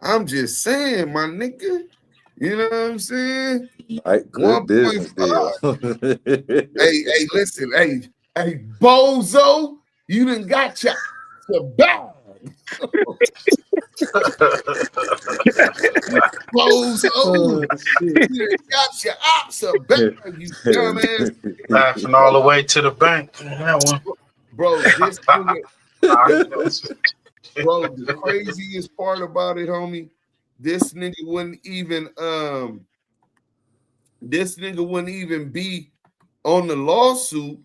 I'm just saying, my nigga. You know what I'm saying? Good business deal. hey, listen, hey, bozo, you done got your bag. Close. You got your ops a bag, you dumbass. Laughing all the way to the bank on that one. Bro, this nigga, bro, the craziest part about it, homie, this nigga wouldn't even be on the lawsuit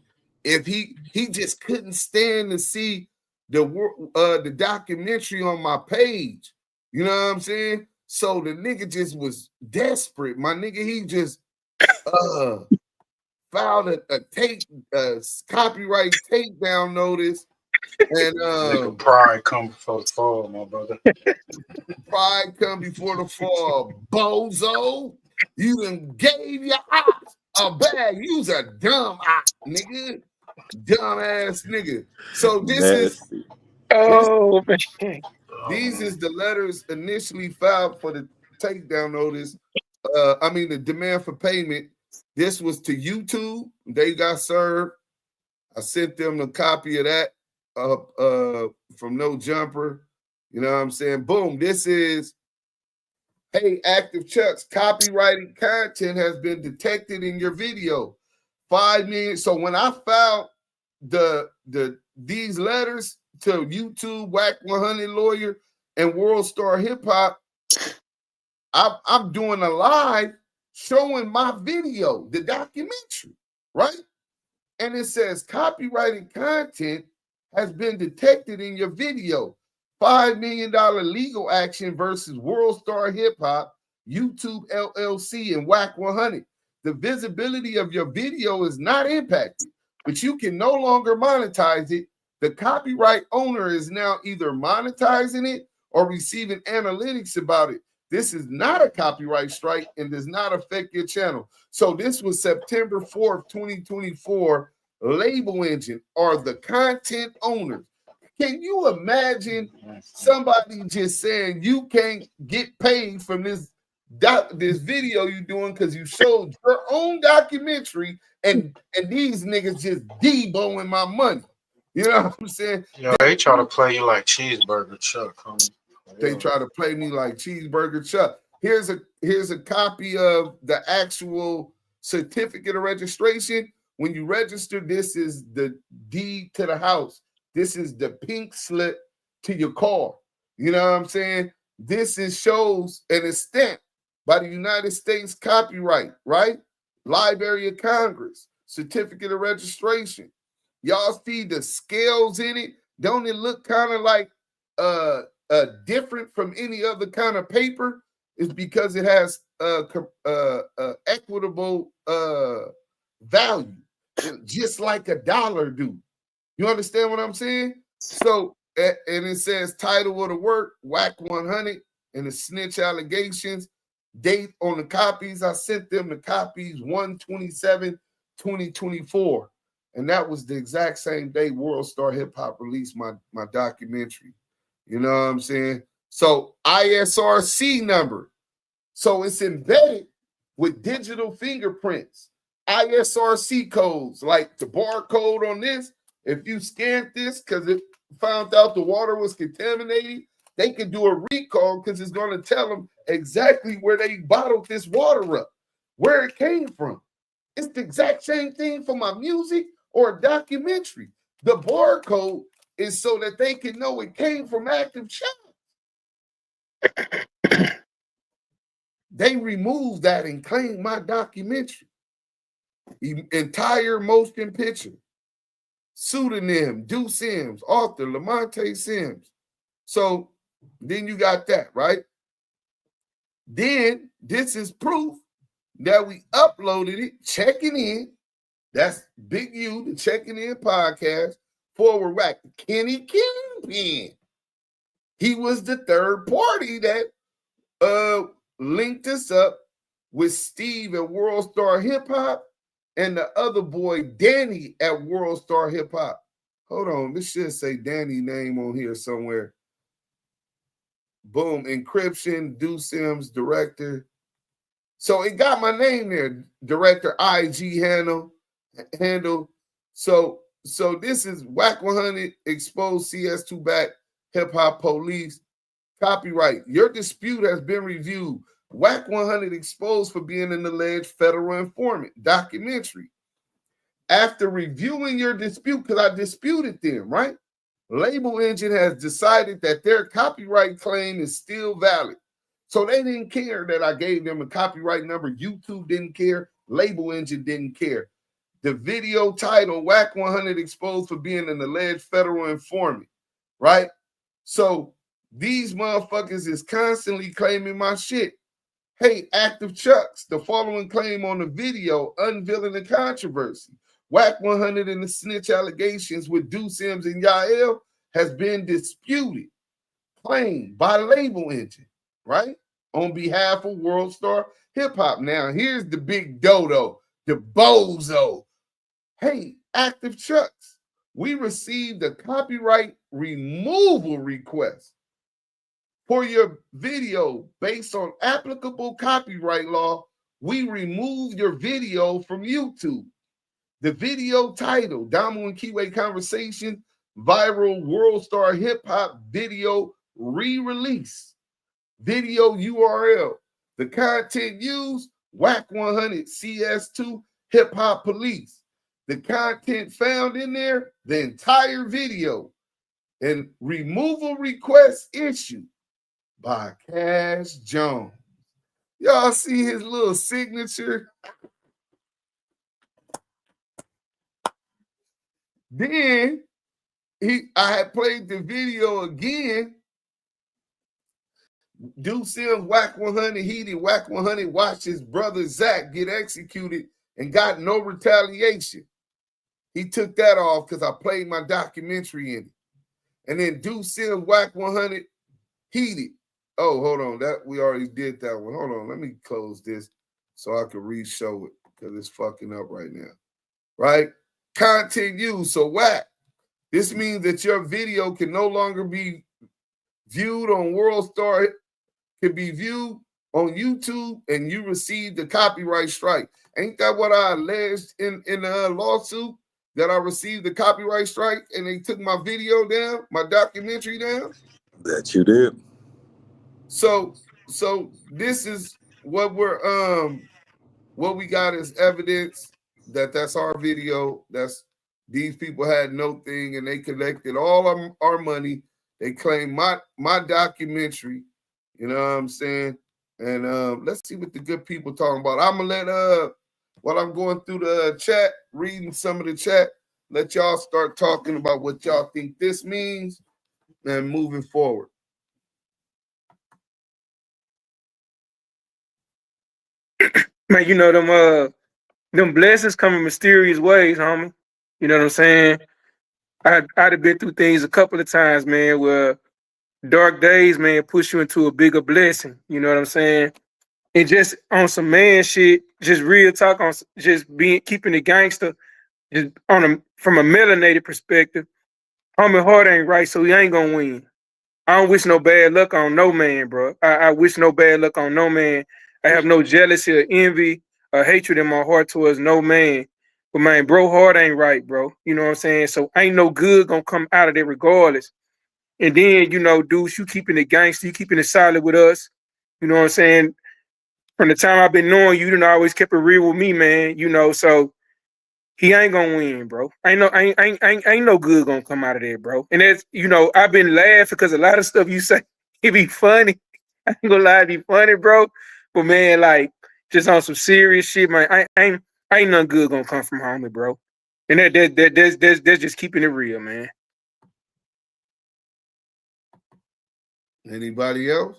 if he just couldn't stand to see the documentary on my page. You know what I'm saying? So the nigga just was desperate. My nigga, he just filed a copyright takedown notice. And pride come before the fall, my brother. Pride come before the fall, bozo. You done gave your ops a bag. You's a dumb op, nigga. Dumb ass nigga. So this these is the letters initially filed for the takedown notice. The demand for payment. This was to YouTube. They got served. I sent them a copy of that from No Jumper. You know what I'm saying? Boom. This is, hey, ActiveChuckss, copyrighted content has been detected in your video. 5 million. So when I filed these letters to YouTube, WACK100 lawyer, and Worldstarhiphop, I'm doing a live showing my video, the documentary, right? And it says copyrighted content has been detected in your video. $5 million legal action versus Worldstarhiphop, YouTube LLC, and WACK100. The visibility of your video is not impacted, but you can no longer monetize it. The copyright owner is now either monetizing it or receiving analytics about it. This is not a copyright strike and does not affect your channel. So this was September 4th, 2024. Label Engine are the content owners. Can you imagine somebody just saying you can't get paid from this video you're doing because you showed your own documentary and these niggas just deboing my money? You know what I'm saying? Yo, they try to play you like Cheeseburger Chuck, homie. They try to play me like Cheeseburger Chuck. Here's a copy of the actual certificate of registration. When you register, this is the deed to the house. This is the pink slip to your car. You know what I'm saying? This shows and it's stamped by the United States copyright, right? Library of Congress, certificate of registration. Y'all see the scales in it? Don't it look kind of like different from any other kind of paper? It's because it has equitable value, just like a dollar do. You understand what I'm saying? So, and it says title of the work, WACK100, and the Snitch Allegations. Date on the copies. I sent them the copies 1/27/2024. And that was the exact same day Worldstarhiphop released my documentary. You know what I'm saying? So ISRC number. So it's embedded with digital fingerprints. ISRC codes, like the barcode on this. If you scanned this because it found out the water was contaminated, they can do a recall because it's going to tell them exactly where they bottled this water up, where it came from. It's the exact same thing for my music or a documentary. The barcode is so that they can know it came from ActiveChuckss. They removed that and claimed my documentary. Entire motion picture. Pseudonym, Duse M, author, Lamonte Sims. So then you got that, right? Then this is proof that we uploaded it, checking in. That's Big U, the Checking In podcast, forward whack, Kenny Kingpin. He was the third party that linked us up with Steve at Worldstarhiphop and the other boy, Danny, at Worldstarhiphop. Hold on, this should say Danny name on here somewhere. Boom, encryption, Duse M's director. So it got my name there, director IG handle. So this is WACK100 exposed CS2 Back hip hop police Copyright. Your dispute has been reviewed. WACK100 exposed for being an alleged federal informant. Documentary. After reviewing your dispute, because I disputed them, right? Label Engine has decided that their copyright claim is still valid. So they didn't care that I gave them a copyright number. YouTube didn't care. Label Engine didn't care. The video title, WACK100 exposed for being an alleged federal informant, right? So these motherfuckers is constantly claiming my shit. Hey, ActiveChuckss, the following claim on the video, unveiling the controversy. WACK100 and the Snitch Allegations with Duse M and Yael has been disputed, claimed by Label Engine, right? On behalf of Worldstarhiphop. Now, here's the big dodo, the bozo. Hey, ActiveChuckss, we received a copyright removal request for your video based on applicable copyright law. We removed your video from YouTube. The video title, Damu and Kiwe Conversation, viral Worldstarhiphop video re-release. Video URL. The content used, WACK100 CS2 Hip Hop Police. The content found in there, the entire video. And removal request issued by Cash Jones. Y'all see his little signature? Then I had played the video again. Duse M, WACK100, he did WACK100 watch his brother Zach get executed and got no retaliation. He took that off because I played my documentary in it. And then Duse M, WACK100, heated. Oh, hold on. That we already did that one. Hold on. Let me close this so I can re-show it because it's fucking up right now. Right? Content used. So WACK. This means that your video can no longer be viewed on Worldstar, can be viewed on YouTube, and you received the copyright strike. Ain't that what I alleged in the lawsuit? That I received the copyright strike and they took my video down, my documentary down? That you did. So this is what what we got as evidence that's our video. That's these people had no thing and they collected all of our money. They claimed my documentary, you know what I'm saying? And let's see what the good people talking about. I'm gonna let while I'm going through the chat, reading some of the chat, let y'all start talking about what y'all think this means and moving forward. Man, you know them blessings come in mysterious ways, homie. You know what I'm saying? I'd have been through things a couple of times, man, where dark days, man, push you into a bigger blessing. You know what I'm saying? And just on some man shit, just real talk on just keeping it gangster, just from a melanated perspective. Homie heart ain't right, so he ain't gonna win. I don't wish no bad luck on no man, bro. I wish no bad luck on no man. I have no jealousy or envy or hatred in my heart towards no man. But man, bro, heart ain't right, bro. You know what I'm saying? So ain't no good gonna come out of it regardless. And then, you know, Deuce, you keeping it gangster, you keeping it solid with us. You know what I'm saying? From the time I've been knowing you, you done always kept it real with me, man. You know, so he ain't gonna win, bro. Ain't no good gonna come out of there, bro. And that's, you know, I've been laughing because a lot of stuff you say, it be funny. I ain't gonna lie, it be funny, bro. But man, like, just on some serious shit, man, ain't nothing good gonna come from homie, bro. And that's just keeping it real, man. Anybody else?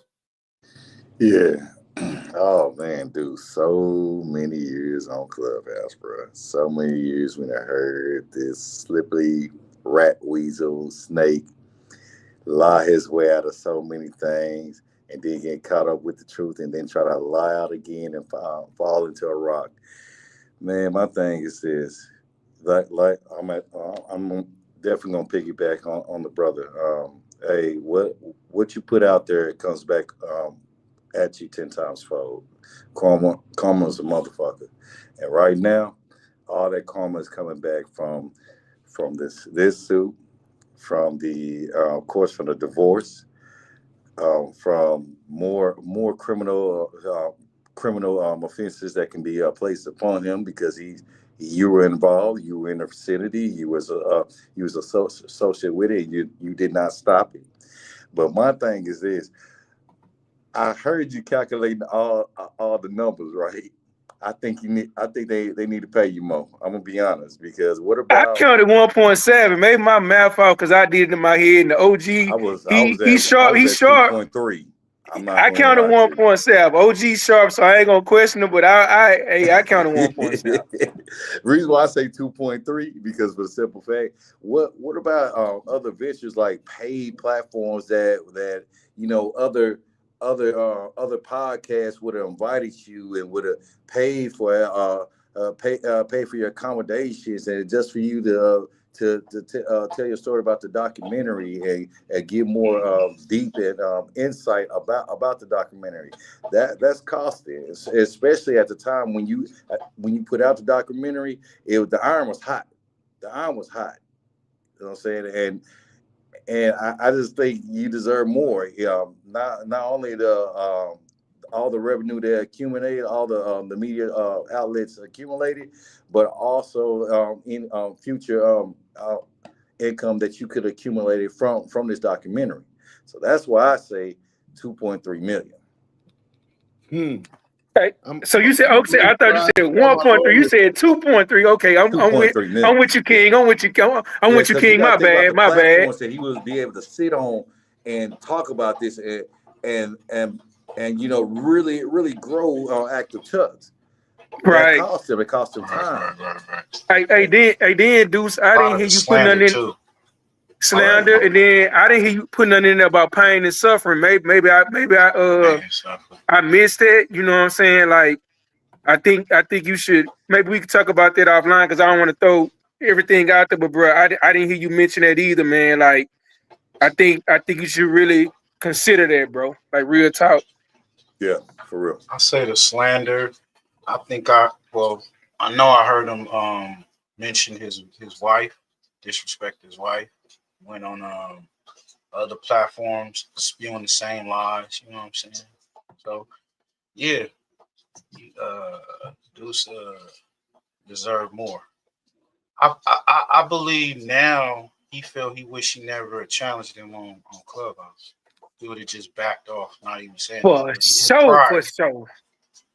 Yeah. Oh man, dude, so many years on Clubhouse, bro. So many years when I heard this slippery rat weasel snake lie his way out of so many things and then get caught up with the truth and then try to lie out again and fall into a rock. Man, my thing is this. Like I'm definitely gonna piggyback on the brother. Hey, what you put out there, it comes back at you 10 times fold. Karma's a motherfucker. And right now, all that karma is coming back from this suit, from the of course from the divorce, from more criminal offenses that can be placed upon him because you were involved, you were in the vicinity, you was associate with it, you did not stop it. But my thing is this: I heard you calculating all the numbers, right? I think they need to pay you more. I'm gonna be honest, because what I about counted 1.7. Maybe my math out because I did it in my head. And the OG, he's sharp. He's sharp. 2.3. I counted 1.7. OG sharp, so I ain't gonna question it. But I counted 1.7. Reason why I say 2.3 because for the simple fact, what about other ventures like paid platforms that you know other podcasts would have invited you and would have paid for pay for your accommodations and just for you to tell your story about the documentary and give more deep and insight about the documentary. That's costing, especially at the time when you put out the documentary. The iron was hot. The iron was hot. You know what I'm saying? And I just think you deserve more. Not only all the revenue they accumulated, all the media outlets accumulated, but also in future income that you could accumulate from this documentary. So that's why I say 2.3 million. Okay. So you said, okay, I thought you said 1.3. You said 2.3. Okay, I'm with you, King. I'm with you. I'm with you, King. My bad. My bad. That he would be able to sit on and talk about this and you know really grow ActiveChuckss. Right. It cost him time. Hey, then Deuce, I didn't hear you put nothing in slander, and then I didn't hear you put nothing in there about pain and suffering. Maybe I missed it. You know what I'm saying? Like, I think you should. Maybe we could talk about that offline because I don't want to throw everything out there. But bro, I didn't hear you mention that either, man. Like, I think you should really consider that, bro. Like, real talk. Yeah, for real. I say the slander. I think I know I heard him mention his wife, disrespect his wife. Went on other platforms spewing the same lies. You know what I'm saying? So yeah, Deuce deserve more. I believe now he wish he never challenged him on Clubhouse. He would have just backed off, not even saying for sure.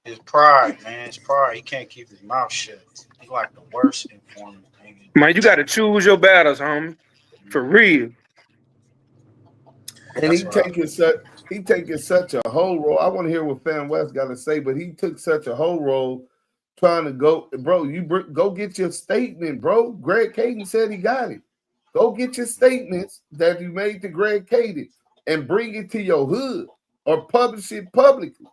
His pride, man. His pride. He can't keep his mouth shut. He's like the worst informant. Man, you got to choose your battles, homie. For real. And he taking such a whole role. I want to hear what Fan West got to say, but he took such a whole role trying to go, bro. Go get your statement, bro. Greg Caden said he got it. Go get your statements that you made to Greg Caden and bring it to your hood or publish it publicly.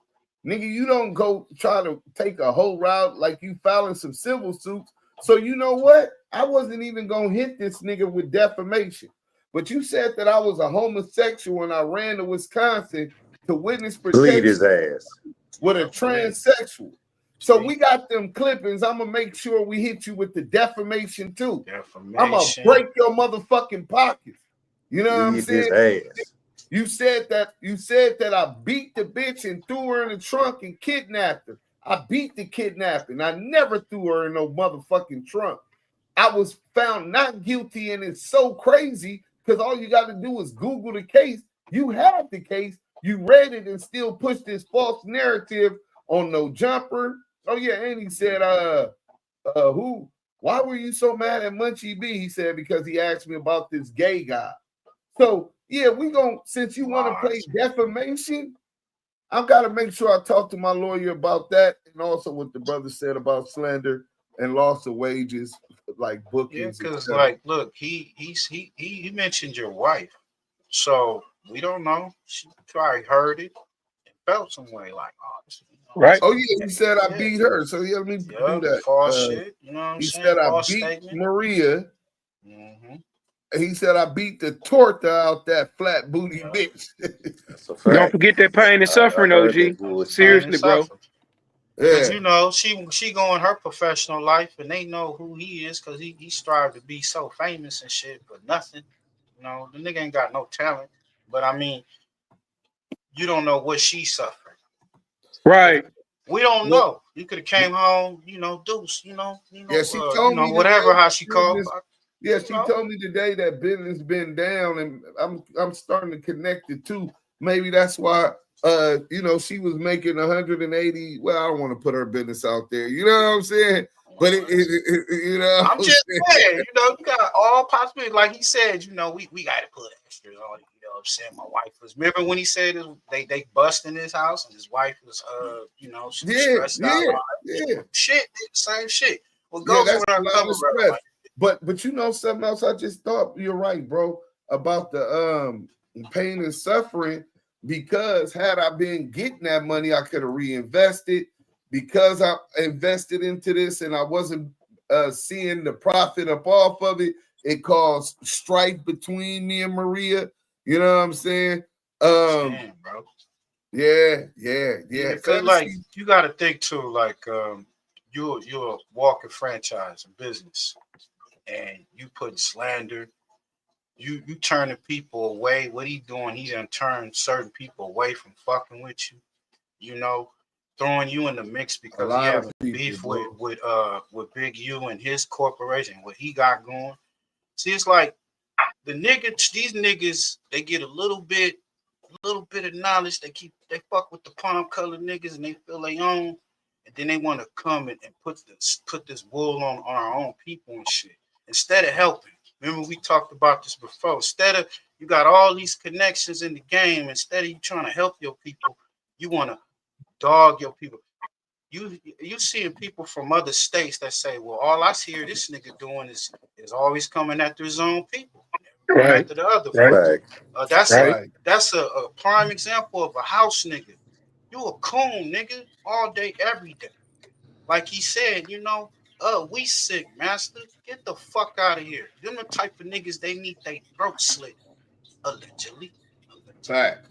Nigga, you don't go try to take a whole route like you filing some civil suits. So you know what? I wasn't even gonna hit this nigga with defamation. But you said that I was a homosexual and I ran to Wisconsin to witness protection. Bleed his ass. With a transsexual. So we got them clippings. I'm gonna make sure we hit you with the defamation too. I'm gonna break your motherfucking pockets. You know what I'm saying? You said that I beat the bitch and threw her in the trunk and kidnapped her. I beat the kidnapping. I never threw her in no motherfucking trunk. I was found not guilty, and it's so crazy because all you got to do is Google the case. You have the case. You read it and still push this false narrative on no jumper. Oh yeah, and he said, why were you so mad at Munchie B? He said, because he asked me about this gay guy. So yeah, since you want to play defamation, I've got to make sure I talk to my lawyer about that, and also what the brother said about slander and loss of wages, like bookings. Yeah, because like, look, he mentioned your wife, so we don't know. She probably heard it and felt some way, like, right? Oh yeah, he said I beat her, so yeah, let me do that. False shit. You know what I'm he saying? Said false I beat statement. Maria. He said I beat the torta out that flat booty bitch. Don't forget that pain and suffering, OG. Seriously, bro. Because you know, she going her professional life and they know who he is because he strived to be so famous and shit, but nothing. You know, the nigga ain't got no talent. But I mean, you don't know what she's suffering. Right. We don't know. You could have came home, Deuce, Yeah, she told me whatever today, how she called. Yeah, she told me today that business been down, and I'm starting to connect it too. Maybe that's why she was making 180. Well, I don't want to put her business out there. You know what I'm saying? But I'm just saying, you got all possibilities. Like he said, we got to put extras on it. You know what I'm saying? My wife was. Remember when he said they bust in his house and his wife was, she was stressed out. Yeah. Shit, same shit. What goes that's with a our lot cover, of stress. But you know something else? I just thought you're right, bro, about the pain and suffering. Because had I been getting that money, I could have reinvested. Because I invested into this and I wasn't seeing the profit up off of it, it caused strife between me and Maria. You know what I'm saying? Damn, bro. Yeah. Cause like you got to think too, like you're a walking franchise, a business, and you put slander. You turning people away. What he doing? He done turned certain people away from fucking with you. Throwing you in the mix because he have beef with Big U and his corporation, what he got going. See, it's like these niggas, they get a little bit of knowledge. They fuck with the palm colored niggas and they feel they own, and then they want to come and put this wool on our own people and shit instead of helping. Remember we talked about this before. Instead of you got all these connections in the game, instead of you trying to help your people, you want to dog your people. You seeing people from other states that say, well, all I hear this nigga doing is always coming after his own people, right? After the other right. That's a prime example of a house nigga. You a coon nigga all day, every day. Like he said, we sick, master. Get the fuck out of here. Them the type of niggas they need they throat slit, allegedly. Fact.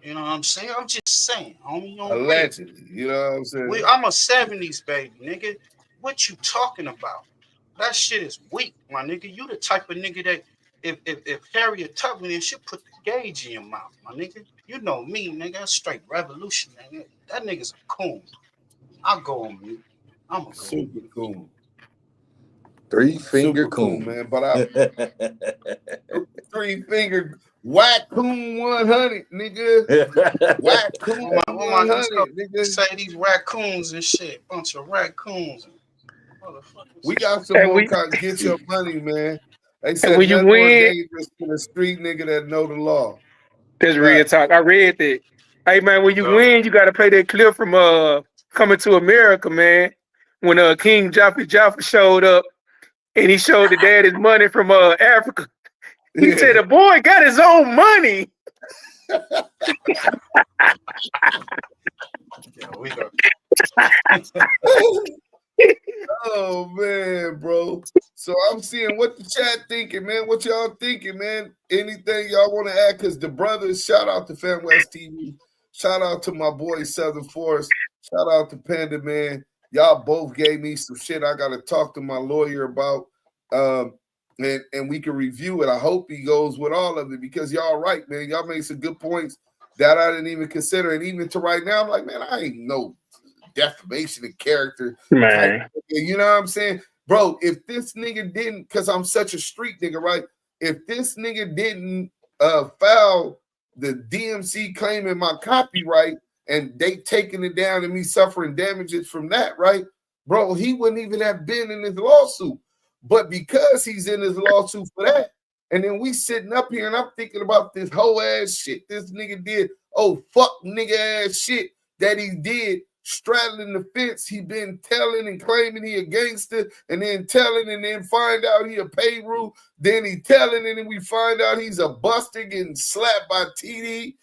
You know what I'm saying? I'm just saying, homie. Allegedly, you know what I'm saying? I'm a 70s baby, nigga. What you talking about? That shit is weak, my nigga. You the type of nigga that if Harriet Tubman should put the gauge in your mouth, my nigga. You know me, nigga. Straight revolution, nigga. That nigga's a coon. I'll go on mute. I'm a super coon. 3-finger coon, man. But I 3-finger WACK100, nigga. WACK100, nigga. Say these raccoons and shit. Bunch of raccoons. We got some more get your money, man. They said when you nothing more win, dangerous than a street nigga that know the law. That's real talk. I read that. Hey man, when you win, you gotta play that clip from Coming to America, man. When King Jaffa showed up and he showed the dad his money from Africa. He said the boy got his own money. Oh man, bro. So I'm seeing what the chat thinking, man. What y'all thinking, man? Anything y'all want to add? Because the brothers, shout out to Fan West TV. Shout out to my boy Southern Force. Shout out to Panda Man. Y'all both gave me some shit I gotta talk to my lawyer about. And we can review it. I hope he goes with all of it because y'all right, man. Y'all made some good points that I didn't even consider. And even to right now, I'm like, man, I ain't no defamation of character. Man. You know what I'm saying? Bro, if this nigga didn't, because I'm such a street nigga, right? If this nigga didn't file the DMC claiming my copyright and they taking it down and me suffering damages from that, right? Bro, he wouldn't even have been in this lawsuit. But because he's in his lawsuit for that, and then we sitting up here and I'm thinking about this whole ass shit this nigga did. Oh, fuck nigga ass shit that he did straddling the fence. He been telling and claiming he a gangster and then telling and then find out he a payroll. Then he telling and then we find out he's a buster getting slapped by TD,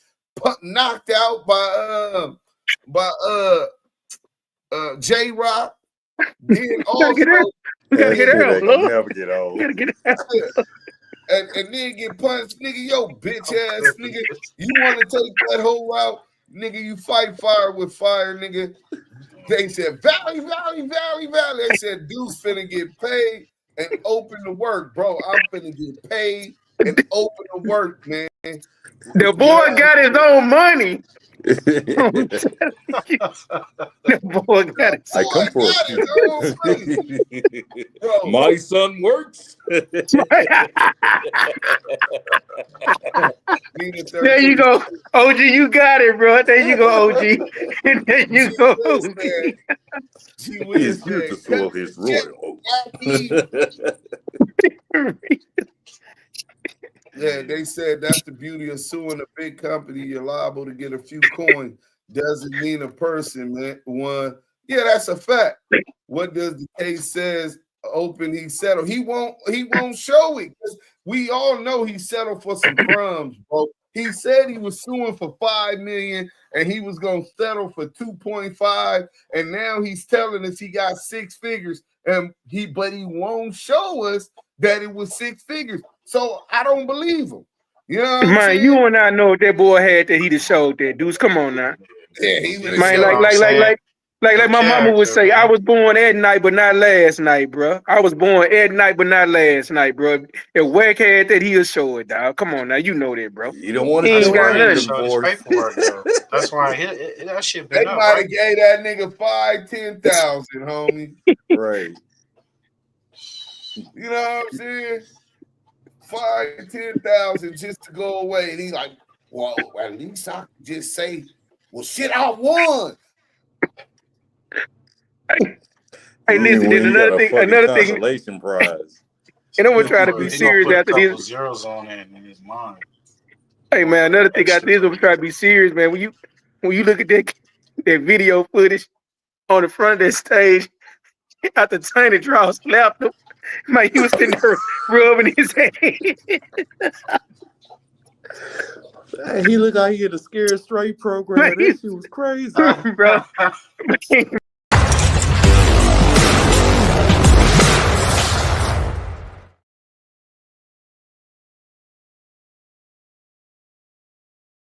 knocked out by J-Rock. Then also never get old. And then get punched, nigga. Yo, bitch ass nigga. You want to take that whole route, nigga? You fight fire with fire, nigga. They said Valley. They said Deuce finna get paid and open to work, bro. I'm finna get paid and open to work, man. The boy got his own money. The boy got his I come for it. My son works. There you go, OG. You got it, bro. There you go, OG. And there you go, OG. He is here to soil his royal. Yeah, they said that's the beauty of suing a big company. You're liable to get a few coins. Doesn't mean a person, man. One, yeah, that's a fact. What does the case says? Open, he settled. He won't show it. We all know he settled for some crumbs, bro. He said he was suing for $5 million and he was gonna settle for 2.5, and now he's telling us he got 6 figures, but he won't show us that it was 6 figures. So I don't believe him. You know what I'm saying? You and I know what that boy had that he'd have showed that, dudes. Come on now. Yeah, he would have man, like my mama would say, I was born at night, but not last night, bro. I was born at night, but not last night, bro. If WACK had that, he'll show it, dog. Come on now, you know that, bro. You don't want to ain't got nothing. That's why that shit been they up. might have Right? gave that nigga 5,000-10,000, homie. Right. You know what I'm saying? 5,000-10,000 just to go away. And he's like, well, at least I can just say, well, shit, I won. Hey, listen, there's another thing. Consolation prize. And I'm gonna try to be serious after this. Zeros on it in his mind. Hey man, another thing after this, I'm gonna try to be serious, man. When you look at that video footage on the front of that stage, after Tiny Draw slapped him, man, he was sitting there rubbing his head. He looked like he had a Scared Straight program. That shit was crazy, bro.